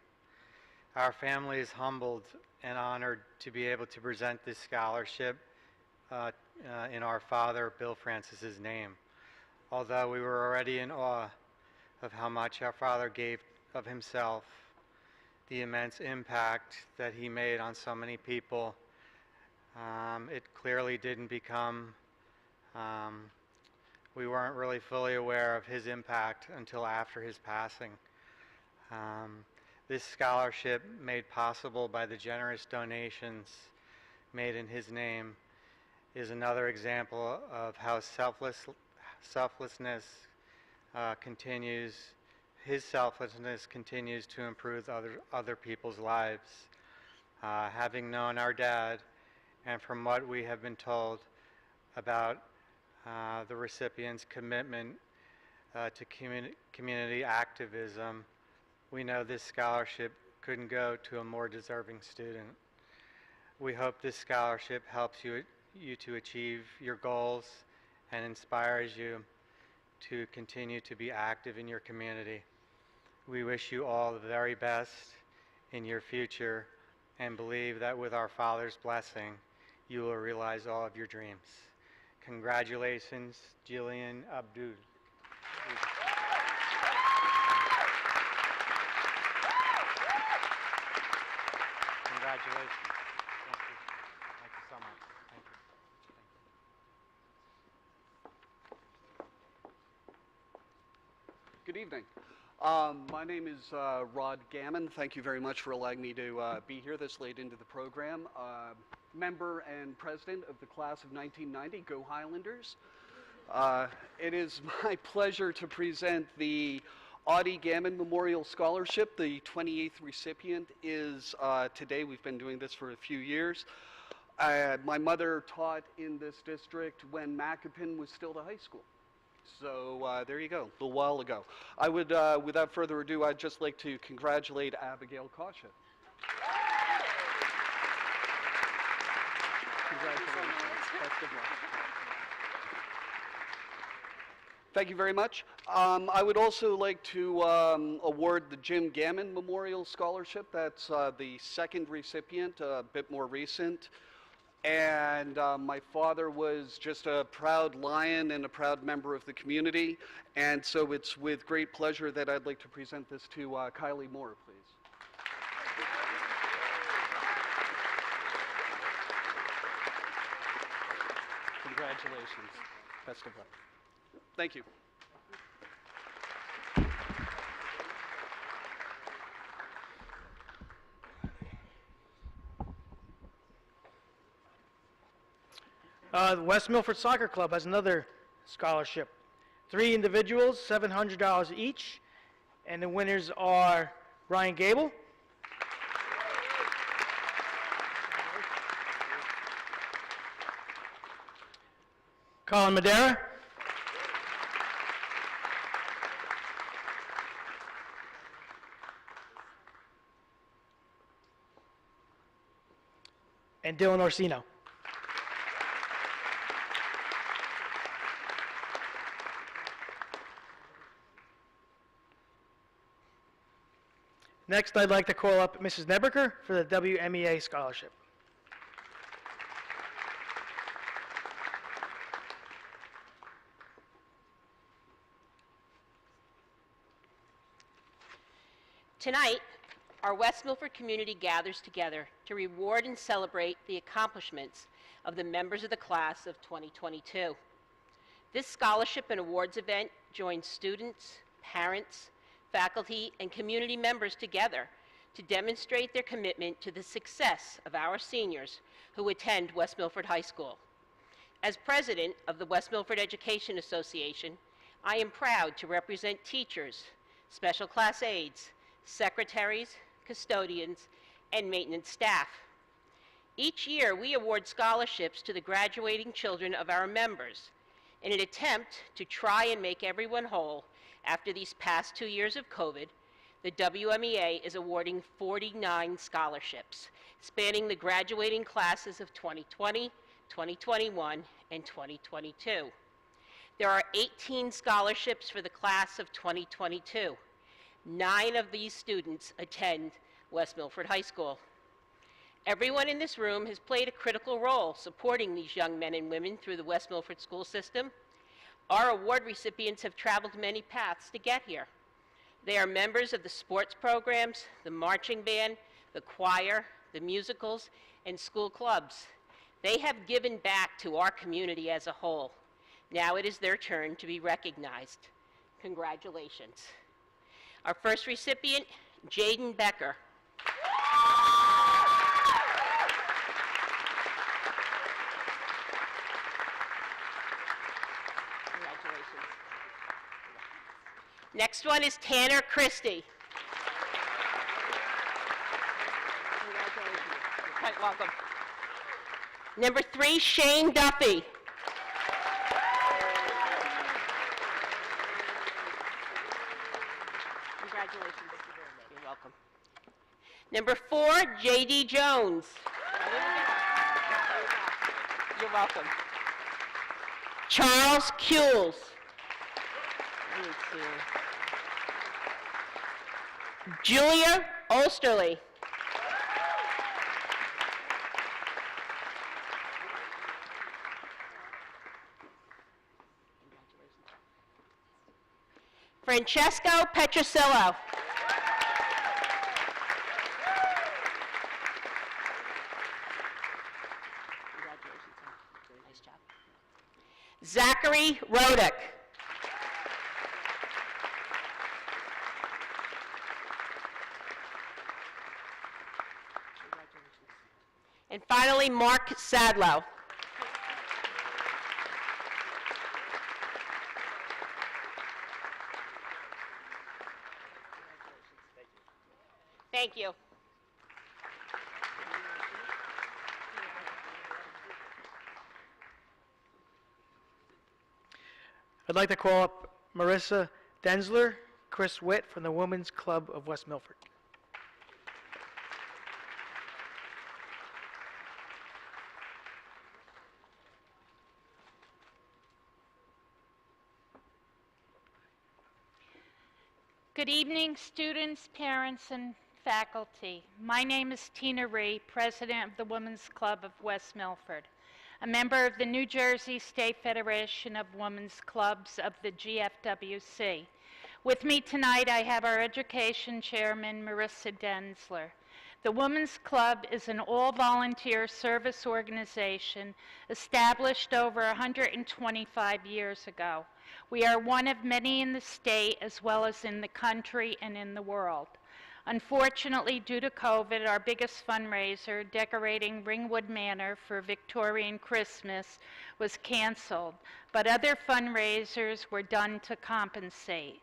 [SPEAKER 22] Our family is humbled and honored to be able to present this scholarship in our father, Bill Francis's name. Although we were already in awe of how much our father gave of himself, the immense impact that he made on so many people, it clearly didn't become we weren't really fully aware of his impact until after his passing. This scholarship, made possible by the generous donations made in his name, is another example of how selflessness continues. His selflessness continues to improve other people's lives. Having known our dad, and from what we have been told about the recipient's commitment to community activism, we know this scholarship couldn't go to a more deserving student. We hope this scholarship helps you to achieve your goals and inspires you to continue to be active in your community. We wish you all the very best in your future and believe that with our Father's blessing, you will realize all of your dreams. Congratulations, Jillian Abdul. Congratulations. Thank you. Thank you so much. Thank you.
[SPEAKER 7] Good evening. My name is Rod Gammon. Thank you very much for allowing me to be here this late into the program. Member and president of the class of 1990, Go Highlanders. It is my pleasure to present the Audie Gammon Memorial Scholarship. The 28th recipient is today. We've been doing this for a few years. My mother taught in this district when Macoupin was still the high school. So there you go, a little while ago. I would, without further ado, I'd just like to congratulate Abigail Caution. Congratulations. Best of luck. Thank you very much. I would also like to award the Jim Gammon Memorial Scholarship. That's the second recipient, a bit more recent. And my father was just a proud Lion and a proud member of the community. And so it's with great pleasure that I'd like to present this to Kylie Moore, please. Congratulations. Best of luck. Thank you.
[SPEAKER 1] The West Milford Soccer Club has another scholarship. 3 individuals, $700 each, and the winners are Ryan Gable, Colin Madera, and Dylan Orsino. Next, I'd like to call up Mrs. Neberker for the WMEA Scholarship.
[SPEAKER 8] Tonight, our West Milford community gathers together to reward and celebrate the accomplishments of the members of the class of 2022. This scholarship and awards event joins students, parents, faculty, and community members together to demonstrate their commitment to the success of our seniors who attend West Milford High School. As president of the West Milford Education Association, I am proud to represent teachers, special class aides, secretaries, custodians, and maintenance staff. Each year, we award scholarships to the graduating children of our members in an attempt to try and make everyone whole. After these past 2 years of COVID, the WMEA is awarding 49 scholarships, spanning the graduating classes of 2020, 2021, and 2022. There are 18 scholarships for the class of 2022. 9 of these students attend West Milford High School. Everyone in this room has played a critical role supporting these young men and women through the West Milford school system. Our award recipients have traveled many paths to get here. They are members of the sports programs, the marching band, the choir, the musicals, and school clubs. They have given back to our community as a whole. Now it is their turn to be recognized. Congratulations. Our first recipient, Jaden Becker. Next one is Tanner Christie. Quite welcome. Number 3, Shane Duffy. Congratulations. You're welcome. Number 4, J.D. Jones. You're welcome. Charles Kuhls. Julia Osterly. Francesco Petrosillo. Nice job. Zachary Rodick. And finally, Mark Sadlow. Thank you.
[SPEAKER 1] I'd like to call up Marissa Densler, Chris Witt from the Women's Club of West Milford.
[SPEAKER 4] Good evening, students, parents, and faculty. My name is Tina Ree, President of the Women's Club of West Milford, a member of the New Jersey State Federation of Women's Clubs of the GFWC. With me tonight, I have our Education Chairman, Marissa Densler. The Women's Club is an all-volunteer service organization established over 125 years ago. We are one of many in the state as well as in the country and in the world. Unfortunately, due to COVID, our biggest fundraiser, decorating Ringwood Manor for Victorian Christmas, was canceled, but other fundraisers were done to compensate.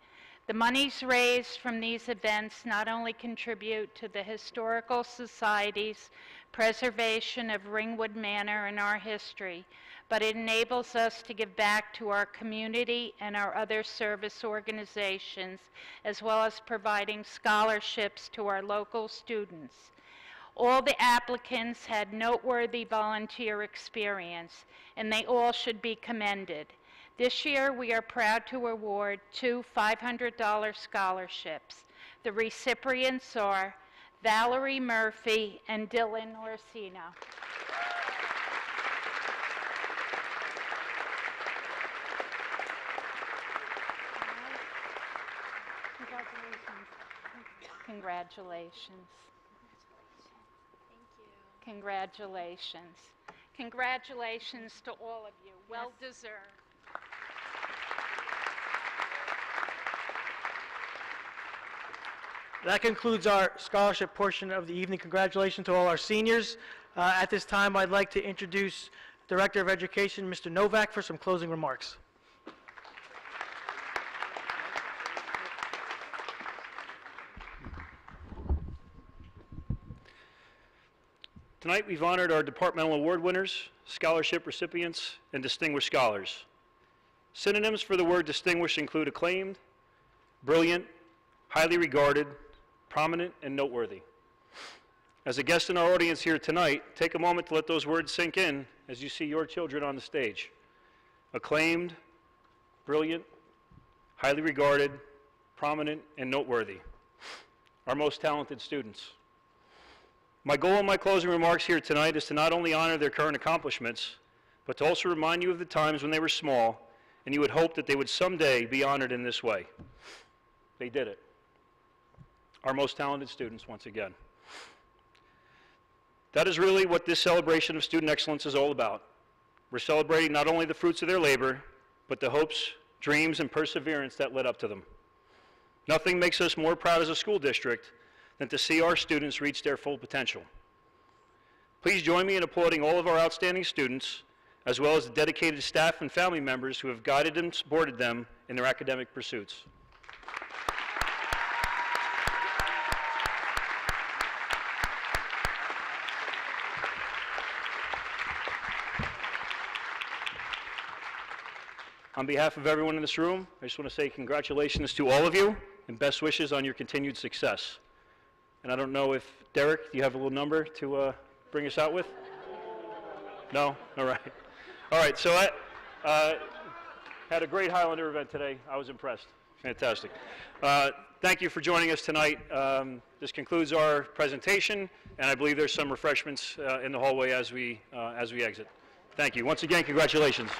[SPEAKER 4] The monies raised from these events not only contribute to the Historical Society's preservation of Ringwood Manor and our history, but it enables us to give back to our community and our other service organizations, as well as providing scholarships to our local students. All the applicants had noteworthy volunteer experience, and they all should be commended. This year, we are proud to award 2 $500 scholarships. The recipients are Valerie Murphy and Dylan Orsino. Congratulations. Thank you. Congratulations. Congratulations to all of you. Well deserved.
[SPEAKER 1] That concludes our scholarship portion of the evening. Congratulations to all our seniors. At this time, I'd like to introduce Director of Education, Mr. Novak, for some closing remarks.
[SPEAKER 9] Tonight, we've honored our departmental award winners, scholarship recipients, and distinguished scholars. Synonyms for the word distinguished include acclaimed, brilliant, highly regarded, prominent, and noteworthy. As a guest in our audience here tonight, take a moment to let those words sink in as you see your children on the stage. Acclaimed, brilliant, highly regarded, prominent, and noteworthy. Our most talented students. My goal in my closing remarks here tonight is to not only honor their current accomplishments, but to also remind you of the times when they were small, and you would hope that they would someday be honored in this way. They did it. Our most talented students, once again. That is really what this celebration of student excellence is all about. We're celebrating not only the fruits of their labor, but the hopes, dreams, and perseverance that led up to them. Nothing makes us more proud as a school district than to see our students reach their full potential. Please join me in applauding all of our outstanding students, as well as the dedicated staff and family members who have guided and supported them in their academic pursuits. On behalf of everyone in this room, I just want to say congratulations to all of you and best wishes on your continued success. And I don't know if, Derek, do you have a little number to bring us out with? No? All right. All right, so Had a great Highlander event today. I was impressed. Fantastic. Thank you for joining us tonight. This concludes our presentation, and I believe there's some refreshments in the hallway as we exit. Thank you. Once again, congratulations.